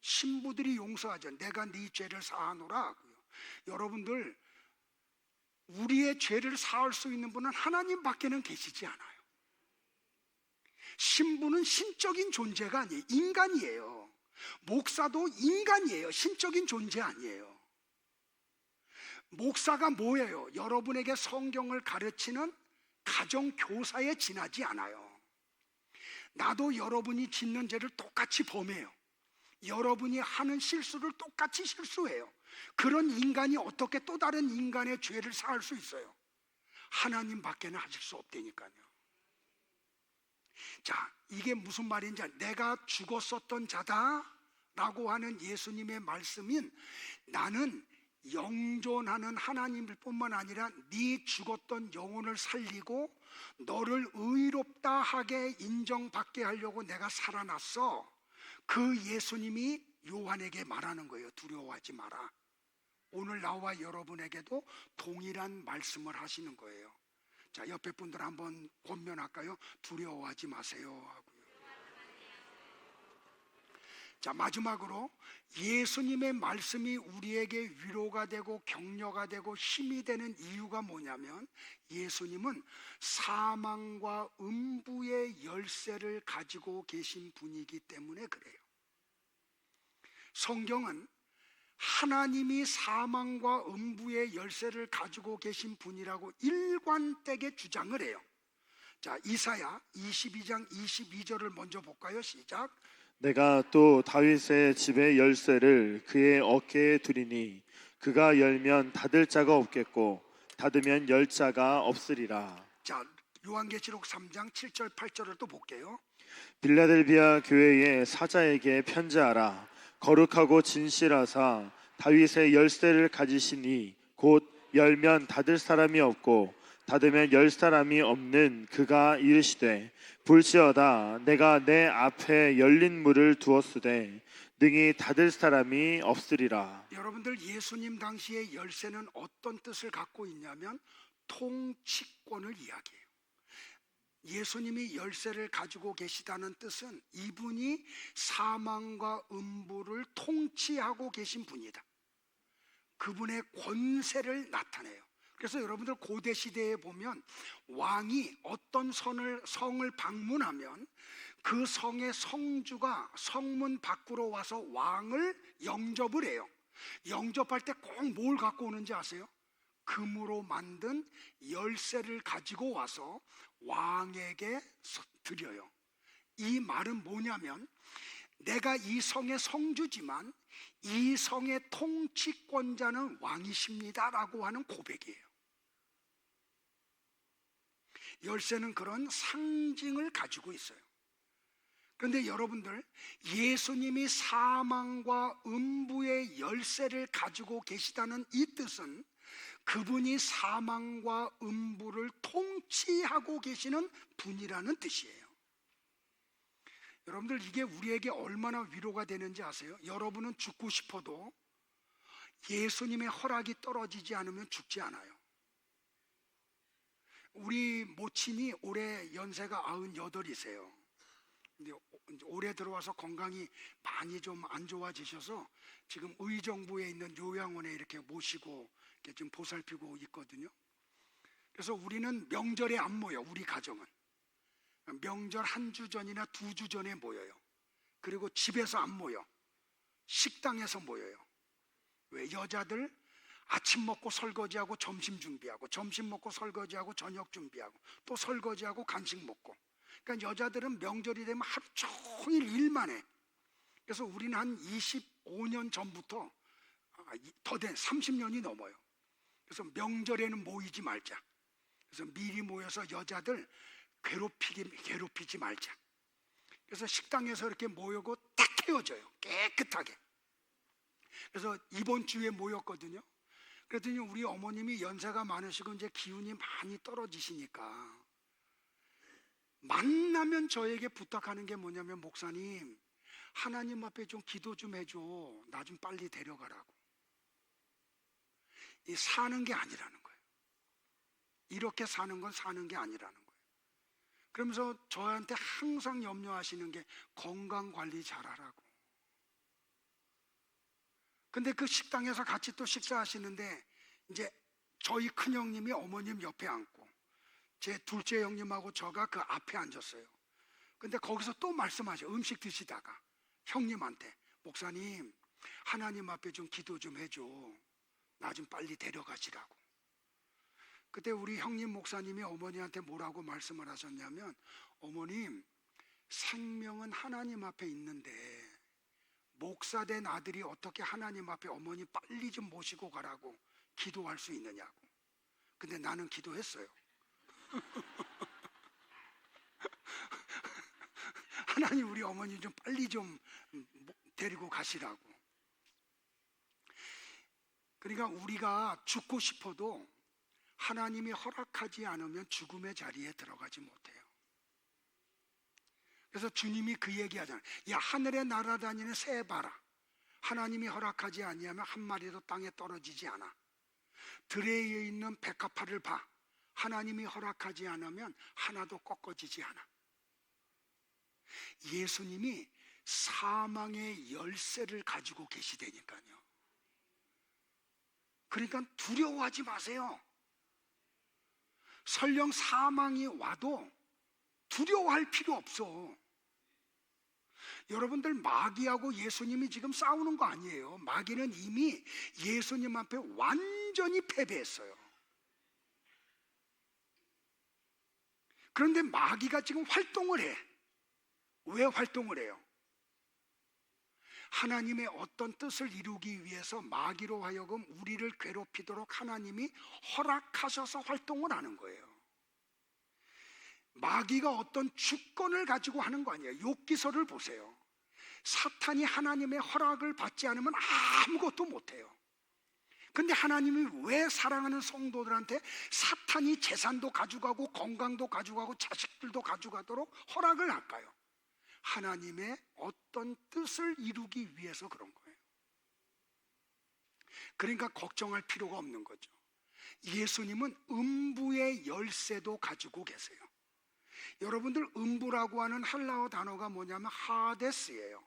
[SPEAKER 2] 신부들이 용서하죠. 내가 네 죄를 사하노라 하고요. 여러분들, 우리의 죄를 사할 수 있는 분은 하나님밖에는 계시지 않아요. 신부는 신적인 존재가 아니에요. 인간이에요. 목사도 인간이에요. 신적인 존재 아니에요. 목사가 뭐예요? 여러분에게 성경을 가르치는 가정 교사에 지나지 않아요. 나도 여러분이 짓는 죄를 똑같이 범해요. 여러분이 하는 실수를 똑같이 실수해요. 그런 인간이 어떻게 또 다른 인간의 죄를 사할 수 있어요? 하나님밖에는 하실 수 없다니까요. 자, 이게 무슨 말인지 내가 죽었었던 자다 라고 하는 예수님의 말씀인 나는 영존하는 하나님일 뿐만 아니라 네 죽었던 영혼을 살리고 너를 의롭다 하게 인정받게 하려고 내가 살아났어. 그 예수님이 요한에게 말하는 거예요. 두려워하지 마라. 오늘 나와 여러분에게도 동일한 말씀을 하시는 거예요. 자, 옆에 분들 한번 권면할까요? 두려워하지 마세요 하고요. 자, 마지막으로 예수님의 말씀이 우리에게 위로가 되고 격려가 되고 힘이 되는 이유가 뭐냐면 예수님은 사망과 음부의 열쇠를 가지고 계신 분이기 때문에 그래요. 성경은 하나님이 사망과 음부의 열쇠를 가지고 계신 분이라고 일관되게 주장을 해요. 자, 이사야 22장 22절을 먼저 볼까요? 시작.
[SPEAKER 1] 내가 또 다윗의 집의 열쇠를 그의 어깨에 두리니 그가 열면 닫을 자가 없겠고 닫으면 열 자가 없으리라.
[SPEAKER 2] 자, 요한계시록 3장 7절 8절을 또 볼게요.
[SPEAKER 1] 빌라델비아 교회의 사자에게 편지하라. 거룩하고 진실하사 다윗의 열쇠를 가지시니 곧 열면 닫을 사람이 없고 닫으면 열 사람이 없는 그가 이르시되 볼지어다 내가 내 앞에 열린 문을 두었으되 능히 닫을 사람이 없으리라.
[SPEAKER 2] 여러분들, 예수님 당시의 열쇠는 어떤 뜻을 갖고 있냐면 통치권을 이야기해요. 예수님이 열쇠를 가지고 계시다는 뜻은 이분이 사망과 음부를 통치하고 계신 분이다. 그분의 권세를 나타내요. 그래서 여러분들 고대 시대에 보면 왕이 어떤 성을 방문하면 그 성의 성주가 성문 밖으로 와서 왕을 영접을 해요. 영접할 때 꼭 뭘 갖고 오는지 아세요? 금으로 만든 열쇠를 가지고 와서 왕에게 드려요. 이 말은 뭐냐면 내가 이 성의 성주지만 이 성의 통치권자는 왕이십니다 라고 하는 고백이에요. 열쇠는 그런 상징을 가지고 있어요. 그런데 여러분들, 예수님이 사망과 음부의 열쇠를 가지고 계시다는 이 뜻은 그분이 사망과 음부를 통치하고 계시는 분이라는 뜻이에요. 여러분들, 이게 우리에게 얼마나 위로가 되는지 아세요? 여러분은 죽고 싶어도 예수님의 허락이 떨어지지 않으면 죽지 않아요. 우리 모친이 올해 연세가 98이세요. 근데 올해 들어와서 건강이 많이 좀 안 좋아지셔서 지금 의정부에 있는 요양원에 이렇게 모시고 이렇게 좀 보살피고 있거든요. 그래서 우리는 명절에 안 모여. 우리 가정은 명절 한 주 전이나 2주 전에 모여요. 그리고 집에서 안 모여. 식당에서 모여요. 왜? 여자들 아침 먹고 설거지하고 점심 준비하고 점심 먹고 설거지하고 저녁 준비하고 또 설거지하고 간식 먹고. 그러니까 여자들은 명절이 되면 하루 종일 일만 해. 그래서 우리는 한 25년 전부터 더 된 30년이 넘어요. 그래서 명절에는 모이지 말자. 그래서 미리 모여서 여자들 괴롭히지 말자. 그래서 식당에서 이렇게 모이고 딱 헤어져요. 깨끗하게. 그래서 이번 주에 모였거든요. 그랬더니 우리 어머님이 연세가 많으시고 이제 기운이 많이 떨어지시니까 만나면 저에게 부탁하는 게 뭐냐면, 목사님, 하나님 앞에 좀 기도 좀 해줘. 나 좀 빨리 데려가라고. 이 사는 게 아니라는 거예요. 이렇게 사는 건 사는 게 아니라는 거예요. 그러면서 저한테 항상 염려하시는 게 건강 관리 잘하라고. 근데 그 식당에서 같이 또 식사하시는데 이제 저희 큰형님이 어머님 옆에 앉고 제 둘째 형님하고 저가 그 앞에 앉았어요. 근데 거기서 또 말씀하셔. 음식 드시다가 형님한테, 목사님, 하나님 앞에 좀 기도 좀 해줘. 나 좀 빨리 데려가시라고. 그때 우리 형님 목사님이 어머니한테 뭐라고 말씀을 하셨냐면, 어머님, 생명은 하나님 앞에 있는데 목사된 아들이 어떻게 하나님 앞에 어머니 빨리 좀 모시고 가라고 기도할 수 있느냐고. 근데 나는 기도했어요. 하나님, 우리 어머니 좀 빨리 좀 데리고 가시라고. 그러니까 우리가 죽고 싶어도 하나님이 허락하지 않으면 죽음의 자리에 들어가지 못해요. 그래서 주님이 그 얘기하잖아요. 야, 하늘에 날아다니는 새 봐라. 하나님이 허락하지 아니하면 한 마리도 땅에 떨어지지 않아. 들에 있는 백합화를 봐. 하나님이 허락하지 않으면 하나도 꺾어지지 않아. 예수님이 사망의 열쇠를 가지고 계시다니까요. 그러니까 두려워하지 마세요. 설령 사망이 와도 두려워할 필요 없어. 여러분들, 마귀하고 예수님이 지금 싸우는 거 아니에요. 마귀는 이미 예수님 앞에 완전히 패배했어요. 그런데 마귀가 지금 활동을 해. 왜 활동을 해요? 하나님의 어떤 뜻을 이루기 위해서 마귀로 하여금 우리를 괴롭히도록 하나님이 허락하셔서 활동을 하는 거예요. 마귀가 어떤 주권을 가지고 하는 거 아니에요. 욥기서를 보세요. 사탄이 하나님의 허락을 받지 않으면 아무것도 못해요. 근데 하나님이 왜 사랑하는 성도들한테 사탄이 재산도 가져가고 건강도 가져가고 자식들도 가져가도록 허락을 할까요? 하나님의 어떤 뜻을 이루기 위해서 그런 거예요. 그러니까 걱정할 필요가 없는 거죠. 예수님은 음부의 열쇠도 가지고 계세요. 여러분들, 음부라고 하는 헬라어 단어가 뭐냐면 하데스예요.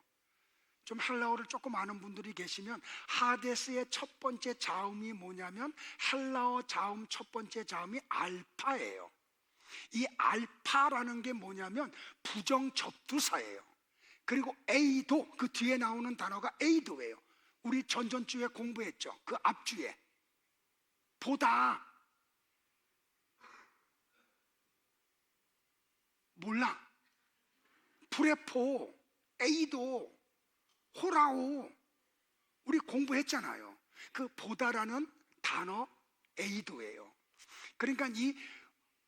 [SPEAKER 2] 좀 헬라어를 조금 아는 분들이 계시면 하데스의 첫 번째 자음이 뭐냐면 헬라어 자음 첫 번째 자음이 알파예요. 이 알파라는 게 뭐냐면 부정 접두사예요. 그리고 에이도, 그 뒤에 나오는 단어가 에이도예요. 우리 전전주에 공부했죠. 그 앞주에 보다, 몰라, 프레포, 에이도, 호라오, 우리 공부했잖아요. 그 보다라는 단어 에이도예요. 그러니까 이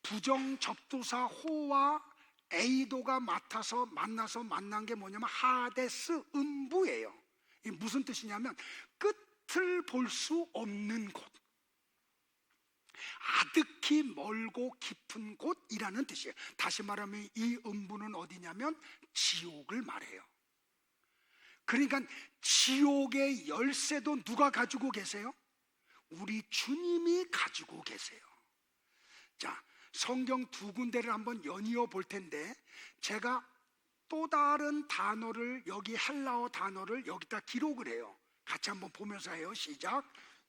[SPEAKER 2] 부정 접두사 호와 에이도가 만나서 만난 게 뭐냐면 하데스, 음부예요. 이게 무슨 뜻이냐면 끝을 볼 수 없는 곳, 아득히 멀고 깊은 곳이라는 뜻이에요. 다시 말하면 이 음부는 어디냐면 지옥을 말해요. 그러니까 지옥의 열쇠도 누가 가지고 계세요? 우리 주님이 가지고 계세요. 자, 성경 두 군데를 한번 연이어 볼 텐데, 제가 또 다른 단어를, 여기 헬라어 단어를 여기다 기록을 해요. 같이 한번 보면서 해요. 시작.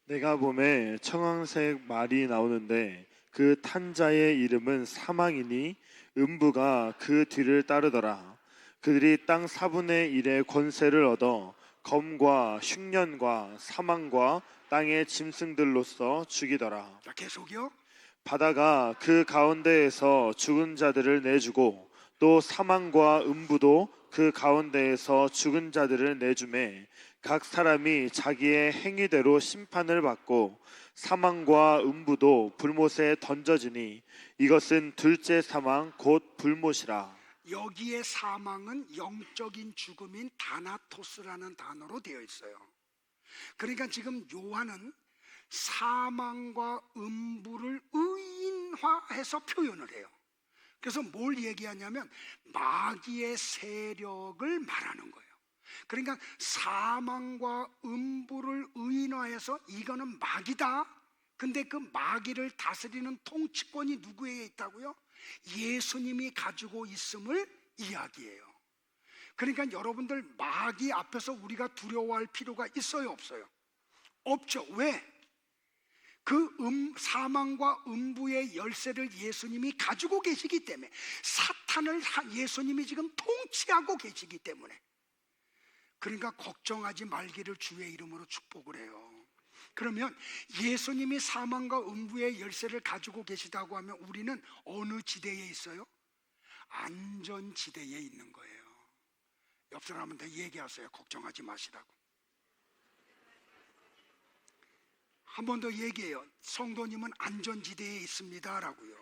[SPEAKER 1] 내가 봄에 청황색 말이 나오는데 그 탄자의 이름은 사망이니 음부가 그 뒤를 따르더라. 그들이 땅 4분의 1의 권세를 얻어 검과 흉년과 사망과 땅의 짐승들로서 죽이더라.
[SPEAKER 2] 자, 계속이요.
[SPEAKER 1] 바다가 그 가운데에서 죽은 자들을 내주고 또 사망과 음부도 그 가운데에서 죽은 자들을 내주매 각 사람이 자기의 행위대로 심판을 받고 사망과 음부도 불못에 던져지니 이것은 둘째 사망 곧 불못이라.
[SPEAKER 2] 여기에 사망은 영적인 죽음인 다나토스라는 단어로 되어 있어요. 그러니까 지금 요한은 사망과 음부를 의인화해서 표현을 해요. 그래서 뭘 얘기하냐면 마귀의 세력을 말하는 거예요. 그러니까 사망과 음부를 의인화해서 이거는 마귀다. 근데 그 마귀를 다스리는 통치권이 누구에게 있다고요? 예수님이 가지고 있음을 이야기해요. 그러니까 여러분들, 마귀 앞에서 우리가 두려워할 필요가 있어요, 없어요? 없죠. 왜? 그 사망과 음부의 열쇠를 예수님이 가지고 계시기 때문에, 사탄을 예수님이 지금 통치하고 계시기 때문에. 그러니까 걱정하지 말기를 주의 이름으로 축복을 해요. 그러면 예수님이 사망과 음부의 열쇠를 가지고 계시다고 하면 우리는 어느 지대에 있어요? 안전지대에 있는 거예요. 옆 사람한테 얘기하세요. 걱정하지 마시라고. 한 번 더 얘기해요. 성도님은 안전지대에 있습니다 라고요.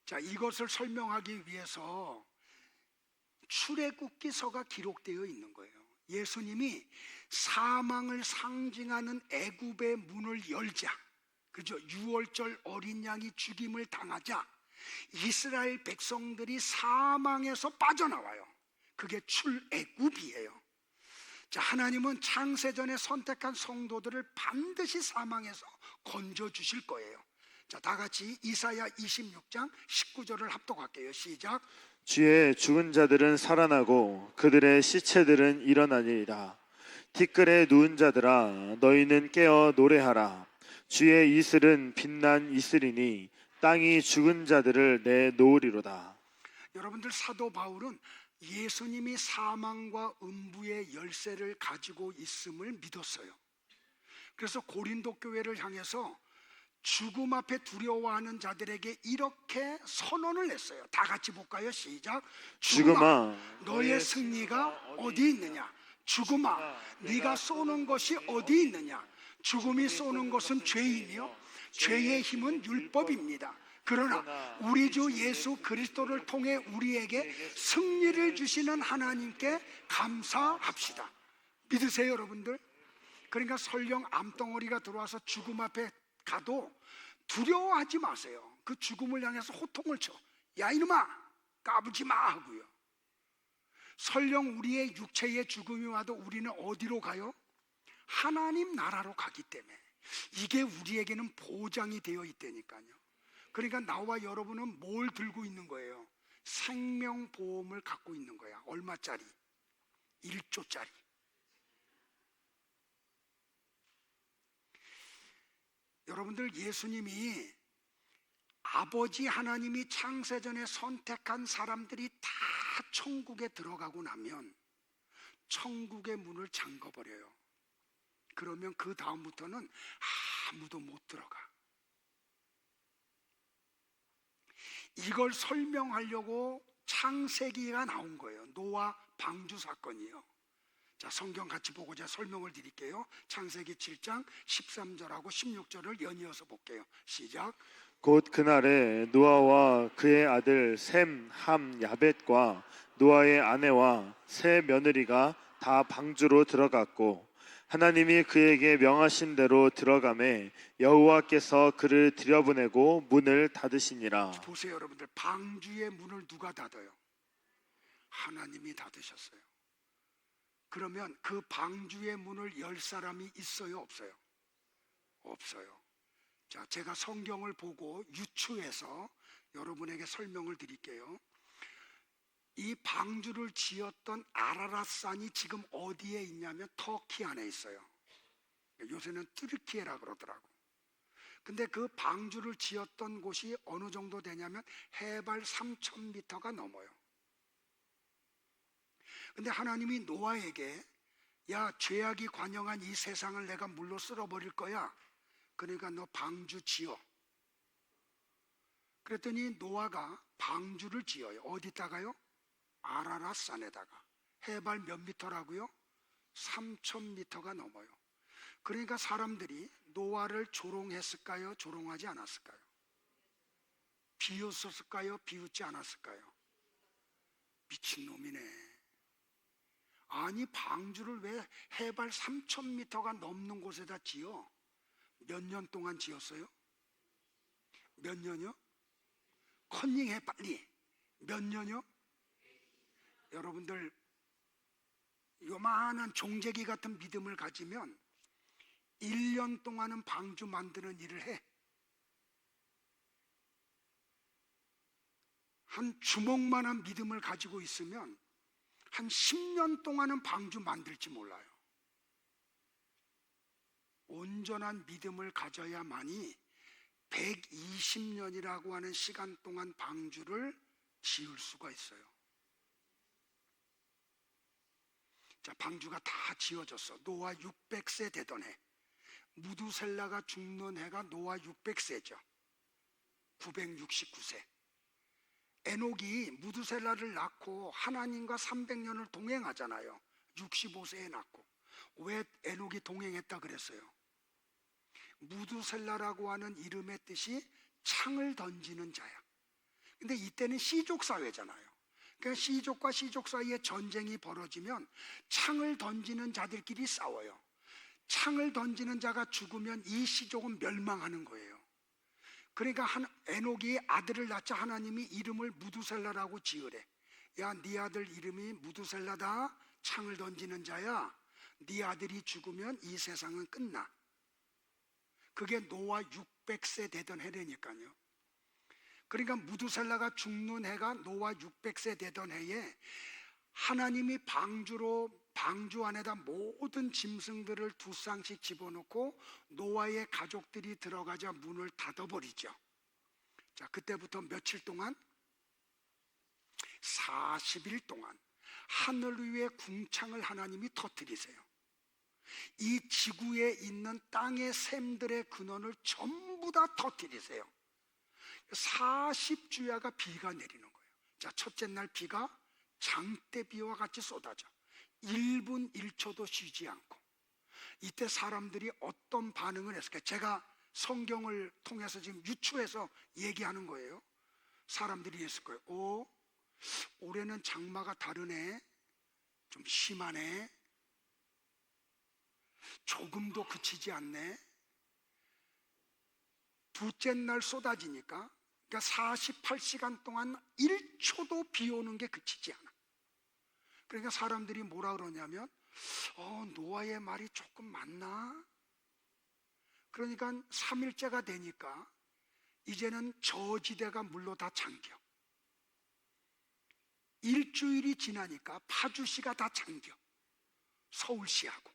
[SPEAKER 2] 자, 이것을 설명하기 위해서 출애굽기서가 기록되어 있는 거예요. 예수님이 사망을 상징하는 애굽의 문을 열자, 그죠? 유월절 어린 양이 죽임을 당하자 이스라엘 백성들이 사망에서 빠져나와요. 그게 출애굽이에요. 자, 하나님은 창세전에 선택한 성도들을 반드시 사망에서 건져 주실 거예요. 자, 다 같이 이사야 26장 19절을 합독할게요. 시작.
[SPEAKER 1] 주의 죽은 자들은 살아나고 그들의 시체들은 일어나니라. 티끌에 누운 자들아 너희는 깨어 노래하라. 주의 이슬은 빛난 이슬이니 땅이 죽은 자들을 내놓으리로다.
[SPEAKER 2] 여러분들, 사도 바울은 예수님이 사망과 음부의 열쇠를 가지고 있음을 믿었어요. 그래서 고린도 교회를 향해서 죽음 앞에 두려워하는 자들에게 이렇게 선언을 했어요. 다 같이 볼까요? 시작.
[SPEAKER 1] 죽음아
[SPEAKER 2] 너의 승리가 어디 있느냐? 죽음아 네가 쏘는 것이 어디 있느냐? 죽음이 쏘는 것은 죄이며 죄의 힘은 율법입니다. 그러나 우리 주 예수 그리스도를 통해 우리에게 승리를 주시는 하나님께 감사합시다. 믿으세요, 여러분들? 그러니까 설령 암덩어리가 들어와서 죽음 앞에 가도 두려워하지 마세요. 그 죽음을 향해서 호통을 쳐. 야 이놈아 까불지 마 하고요. 설령 우리의 육체의 죽음이 와도 우리는 어디로 가요? 하나님 나라로 가기 때문에 이게 우리에게는 보장이 되어 있다니까요. 그러니까 나와 여러분은 뭘 들고 있는 거예요? 생명보험을 갖고 있는 거야. 얼마짜리? 1조짜리. 여러분들, 예수님이 아버지 하나님이 창세전에 선택한 사람들이 다 천국에 들어가고 나면 천국의 문을 잠궈버려요. 그러면 그 다음부터는 아무도 못 들어가. 이걸 설명하려고 창세기가 나온 거예요. 노아 방주 사건이요. 자, 성경 같이 보고 제가 설명을 드릴게요. 창세기 7장 13절하고 16절을 연이어서 볼게요. 시작.
[SPEAKER 1] 곧 그날에 노아와 그의 아들 셈, 함, 야벳과 노아의 아내와 세 며느리가 다 방주로 들어갔고 하나님이 그에게 명하신 대로 들어가매 여호와께서 그를 들여보내고 문을 닫으시니라.
[SPEAKER 2] 보세요, 여러분들. 방주의 문을 누가 닫아요? 하나님이 닫으셨어요. 그러면 그 방주의 문을 열 사람이 있어요, 없어요? 없어요. 자, 제가 성경을 보고 유추해서 여러분에게 설명을 드릴게요. 이 방주를 지었던 아라랏산이 지금 어디에 있냐면 터키 안에 있어요. 요새는 뚜르키에라 그러더라고. 근데 그 방주를 지었던 곳이 어느 정도 되냐면 해발 3,000m가 넘어요. 근데 하나님이 노아에게 야, 죄악이 관영한 이 세상을 내가 물로 쓸어버릴 거야. 그러니까 너 방주 지어. 그랬더니 노아가 방주를 지어요. 어디다가요? 아라랏산에다가. 해발 몇 미터라고요? 3,000m가 넘어요. 그러니까 사람들이 노아를 조롱했을까요? 조롱하지 않았을까요? 비웃었을까요? 비웃지 않았을까요? 미친놈이네. 아니, 방주를 왜 해발 3,000m가 넘는 곳에다 지어? 몇 년 동안 지었어요? 몇 년이요? 컨닝해 빨리. 몇 년이요? 여러분들, 요만한 종재기 같은 믿음을 가지면 1년 동안은 방주 만드는 일을 해. 한 주먹만한 믿음을 가지고 있으면 한 10년 동안은 방주 만들지 몰라요. 온전한 믿음을 가져야만이 120년이라고 하는 시간 동안 방주를 지을 수가 있어요. 자, 방주가 다 지어졌어. 노아 600세 되던 해. 무두셀라가 죽는 해가 노아 600세죠. 969세. 에녹이 무두셀라를 낳고 하나님과 300년을 동행하잖아요. 65세에 낳고. 왜 에녹이 동행했다 그랬어요? 무두셀라라고 하는 이름의 뜻이 창을 던지는 자야. 근데 이때는 시족 사회잖아요. 그러니까 시족과 시족 사이에 전쟁이 벌어지면 창을 던지는 자들끼리 싸워요. 창을 던지는 자가 죽으면 이 시족은 멸망하는 거예요. 그러니까 에녹이 아들을 낳자 하나님이 이름을 무두셀라라고 지으래. 야, 네 아들 이름이 무두셀라다. 창을 던지는 자야. 네 아들이 죽으면 이 세상은 끝나. 그게 노아 600세 되던 해라니까요. 그러니까 무두셀라가 죽는 해가 노아 600세 되던 해에 하나님이 방주 안에다 모든 짐승들을 두 쌍씩 집어넣고 노아의 가족들이 들어가자 문을 닫아버리죠. 자, 그때부터 며칠 동안? 40일 동안 하늘 위에 궁창을 하나님이 터뜨리세요. 이 지구에 있는 땅의 샘들의 근원을 전부 다 터뜨리세요. 40주야가 비가 내리는 거예요. 자, 첫째 날 비가 장대비와 같이 쏟아져 1분 1초도 쉬지 않고. 이때 사람들이 어떤 반응을 했을까요? 제가 성경을 통해서 지금 유추해서 얘기하는 거예요. 사람들이 했을 거예요. 올해는 장마가 다르네. 좀 심하네. 조금도 그치지 않네. 둘째 날 쏟아지니까, 그러니까 48시간 동안 1초도 비 오는 게 그치지 않아. 그러니까 사람들이 뭐라 그러냐면 노아의 말이 조금 맞나? 그러니까 3일째가 되니까 이제는 저지대가 물로 다 잠겨. 일주일이 지나니까 파주시가 다 잠겨. 서울시하고.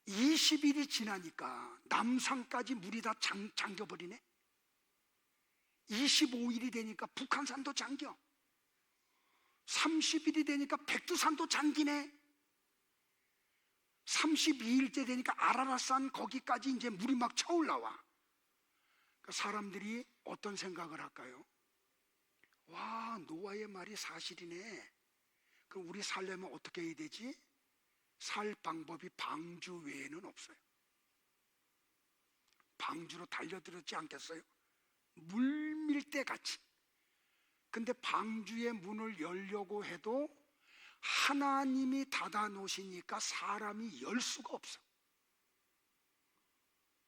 [SPEAKER 2] 20일이 지나니까 남산까지 물이 다 잠겨버리네. 25일이 되니까 북한산도 잠겨. 30일이 되니까 백두산도 잠기네. 32일째 되니까 아라라산 거기까지 이제 물이 막 차올라와. 그러니까 사람들이 어떤 생각을 할까요? 와, 노아의 말이 사실이네. 그럼 우리 살려면 어떻게 해야 되지? 살 방법이 방주 외에는 없어요. 방주로 달려들었지 않겠어요? 물밀대 같이. 근데 방주의 문을 열려고 해도 하나님이 닫아 놓으시니까 사람이 열 수가 없어.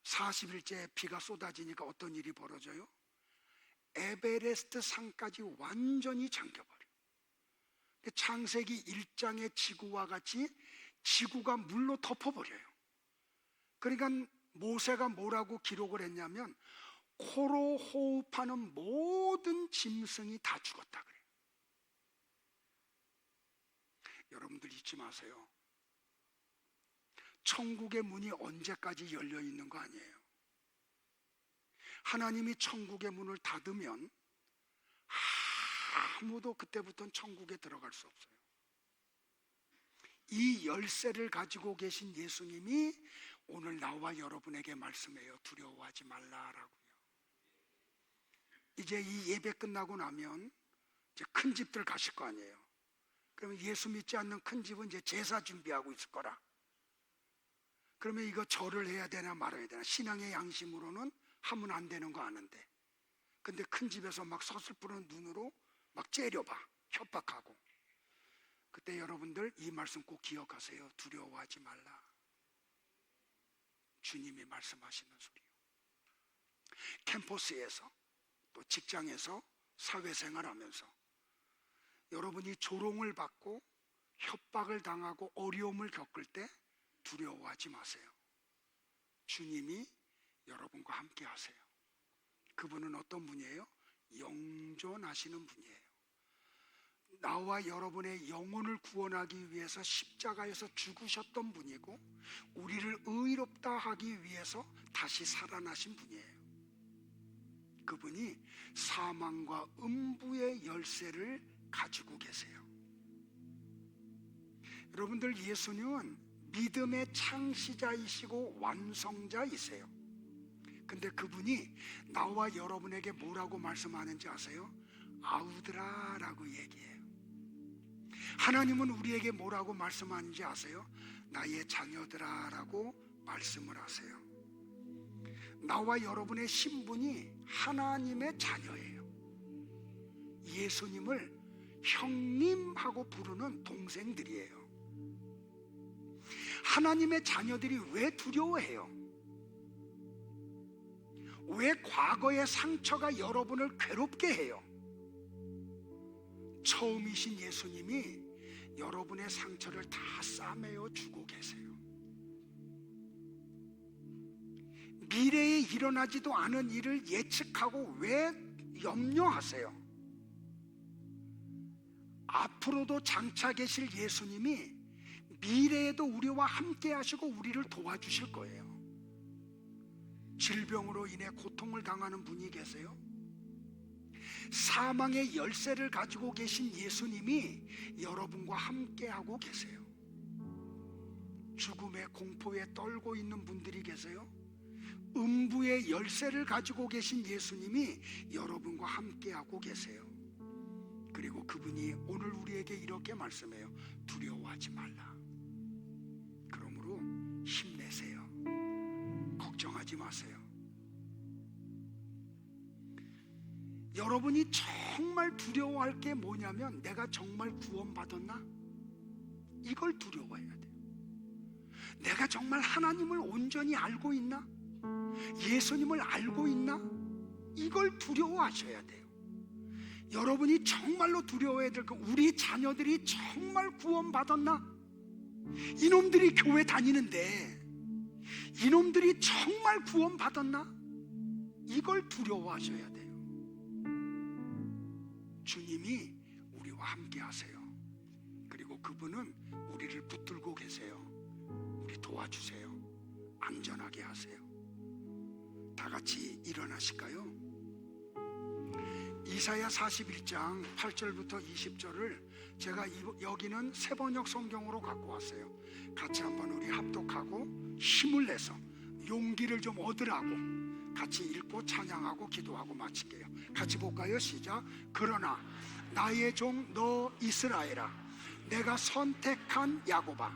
[SPEAKER 2] 40일째 비가 쏟아지니까 어떤 일이 벌어져요? 에베레스트 산까지 완전히 잠겨버려. 창세기 1장의 지구와 같이 지구가 물로 덮어버려요. 그러니까 모세가 뭐라고 기록을 했냐면 코로 호흡하는 모든 짐승이 다 죽었다 그래요. 여러분들 잊지 마세요. 천국의 문이 언제까지 열려 있는 거 아니에요. 하나님이 천국의 문을 닫으면 아무도 그때부터는 천국에 들어갈 수 없어요. 이 열쇠를 가지고 계신 예수님이 오늘 나와 여러분에게 말씀해요. 두려워하지 말라라고요. 이제 이 예배 끝나고 나면 이제 큰 집들 가실 거 아니에요. 그러면 예수 믿지 않는 큰 집은 이제 제사 준비하고 있을 거라. 그러면 이거 절을 해야 되나 말아야 되나? 신앙의 양심으로는 하면 안 되는 거 아는데. 근데 큰 집에서 막 서슬프는 눈으로 막 째려봐. 협박하고. 그때 여러분들 이 말씀 꼭 기억하세요. 두려워하지 말라. 주님이 말씀하시는 소리요. 캠퍼스에서 또 직장에서 사회생활하면서 여러분이 조롱을 받고 협박을 당하고 어려움을 겪을 때 두려워하지 마세요. 주님이 여러분과 함께 하세요. 그분은 어떤 분이에요? 영존하시는 분이에요. 나와 여러분의 영혼을 구원하기 위해서 십자가에서 죽으셨던 분이고 우리를 의롭다 하기 위해서 다시 살아나신 분이에요. 그분이 사망과 음부의 열쇠를 가지고 계세요. 여러분들, 예수님은 믿음의 창시자이시고 완성자이세요. 근데 그분이 나와 여러분에게 뭐라고 말씀하는지 아세요? 아우들아 라고 얘기해요. 하나님은 우리에게 뭐라고 말씀하는지 아세요? 나의 자녀들아 라고 말씀을 하세요. 나와 여러분의 신분이 하나님의 자녀예요. 예수님을 형님하고 부르는 동생들이에요. 하나님의 자녀들이 왜 두려워해요? 왜 과거의 상처가 여러분을 괴롭게 해요? 처음이신 예수님이 여러분의 상처를 다 싸매어 주고 계세요. 미래에 일어나지도 않은 일을 예측하고 왜 염려하세요? 앞으로도 장차 계실 예수님이 미래에도 우리와 함께 하시고 우리를 도와주실 거예요. 질병으로 인해 고통을 당하는 분이 계세요? 사망의 열쇠를 가지고 계신 예수님이 여러분과 함께 하고 계세요. 죽음의 공포에 떨고 있는 분들이 계세요? 음부의 열쇠를 가지고 계신 예수님이 여러분과 함께 하고 계세요. 그리고 그분이 오늘 우리에게 이렇게 말씀해요. 두려워하지 말라. 그러므로 힘내세요. 걱정하지 마세요. 여러분이 정말 두려워할 게 뭐냐면, 내가 정말 구원받았나? 이걸 두려워해야 돼요. 내가 정말 하나님을 온전히 알고 있나? 예수님을 알고 있나? 이걸 두려워하셔야 돼요. 여러분이 정말로 두려워해야 될 거, 우리 자녀들이 정말 구원받았나? 이놈들이 교회 다니는데 이놈들이 정말 구원받았나? 이걸 두려워하셔야 돼요. 주님이 우리와 함께 하세요. 그리고 그분은 우리를 붙들고 계세요. 우리 도와주세요. 안전하게 하세요. 다 같이 일어나실까요? 이사야 41장 8절부터 20절을 제가 여기는 새번역 성경으로 갖고 왔어요. 같이 한번 우리 합독하고 힘을 내서 용기를 좀 얻으라고 같이 읽고 찬양하고 기도하고 마칠게요. 같이 볼까요? 시작. 그러나 나의 종 너 이스라엘아, 내가 선택한 야곱아,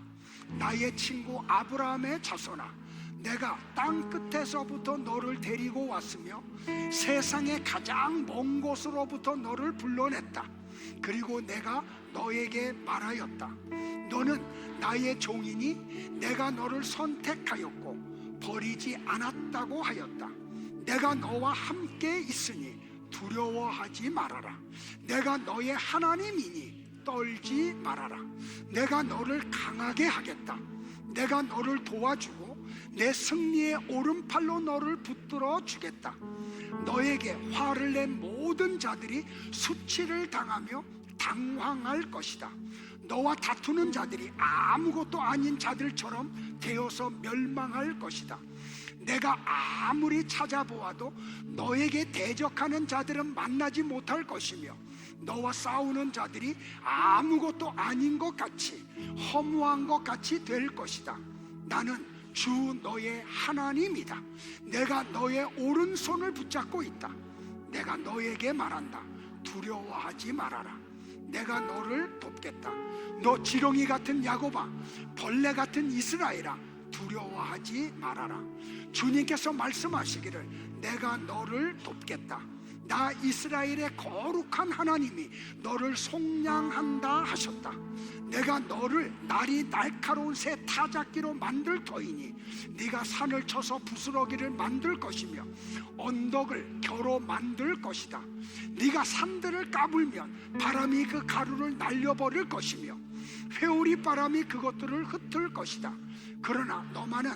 [SPEAKER 2] 나의 친구 아브라함의 자손아, 내가 땅 끝에서부터 너를 데리고 왔으며 세상의 가장 먼 곳으로부터 너를 불러냈다. 그리고 내가 너에게 말하였다. 너는 나의 종이니 내가 너를 선택하였고 버리지 않았다고 하였다. 내가 너와 함께 있으니 두려워하지 말아라. 내가 너의 하나님이니 떨지 말아라. 내가 너를 강하게 하겠다. 내가 너를 도와주고 내 승리의 오른팔로 너를 붙들어 주겠다. 너에게 화를 낸 모든 자들이 수치를 당하며 당황할 것이다. 너와 다투는 자들이 아무것도 아닌 자들처럼 되어서 멸망할 것이다. 내가 아무리 찾아보아도 너에게 대적하는 자들은 만나지 못할 것이며 너와 싸우는 자들이 아무것도 아닌 것 같이 허무한 것 같이 될 것이다. 나는 주 너의 하나님이다. 내가 너의 오른손을 붙잡고 있다. 내가 너에게 말한다. 두려워하지 말아라. 내가 너를 돕겠다. 너 지렁이 같은 야곱아, 벌레 같은 이스라엘아, 두려워하지 말아라. 주님께서 말씀하시기를 내가 너를 돕겠다. 나 이스라엘의 거룩한 하나님이 너를 속량한다 하셨다. 내가 너를 날이 날카로운 새 타작기로 만들 터이니 네가 산을 쳐서 부스러기를 만들 것이며 언덕을 겨로 만들 것이다. 네가 산들을 까불면 바람이 그 가루를 날려버릴 것이며 회오리 바람이 그것들을 흩을 것이다. 그러나 너만은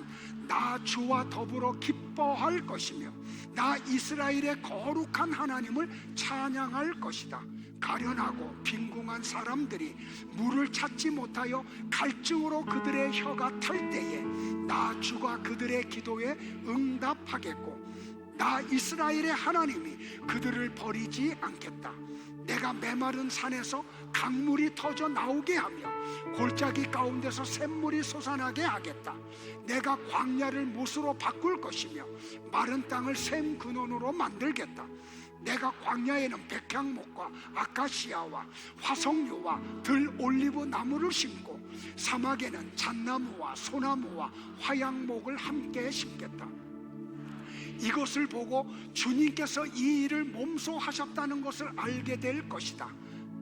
[SPEAKER 2] 나 주와 더불어 기뻐할 것이며 나 이스라엘의 거룩한 하나님을 찬양할 것이다. 가련하고 빈궁한 사람들이 물을 찾지 못하여 갈증으로 그들의 혀가 탈 때에 나 주가 그들의 기도에 응답하겠고 나 이스라엘의 하나님이 그들을 버리지 않겠다. 내가 메마른 산에서 강물이 터져 나오게 하며 골짜기 가운데서 샘물이 솟아나게 하겠다. 내가 광야를 못으로 바꿀 것이며 마른 땅을 샘 근원으로 만들겠다. 내가 광야에는 백향목과 아카시아와 화석류와 들 올리브 나무를 심고 사막에는 잣나무와 소나무와 화양목을 함께 심겠다. 이것을 보고 주님께서 이 일을 몸소 하셨다는 것을 알게 될 것이다.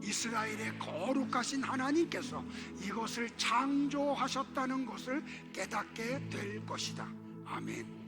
[SPEAKER 2] 이스라엘의 거룩하신 하나님께서 이것을 창조하셨다는 것을 깨닫게 될 것이다. 아멘.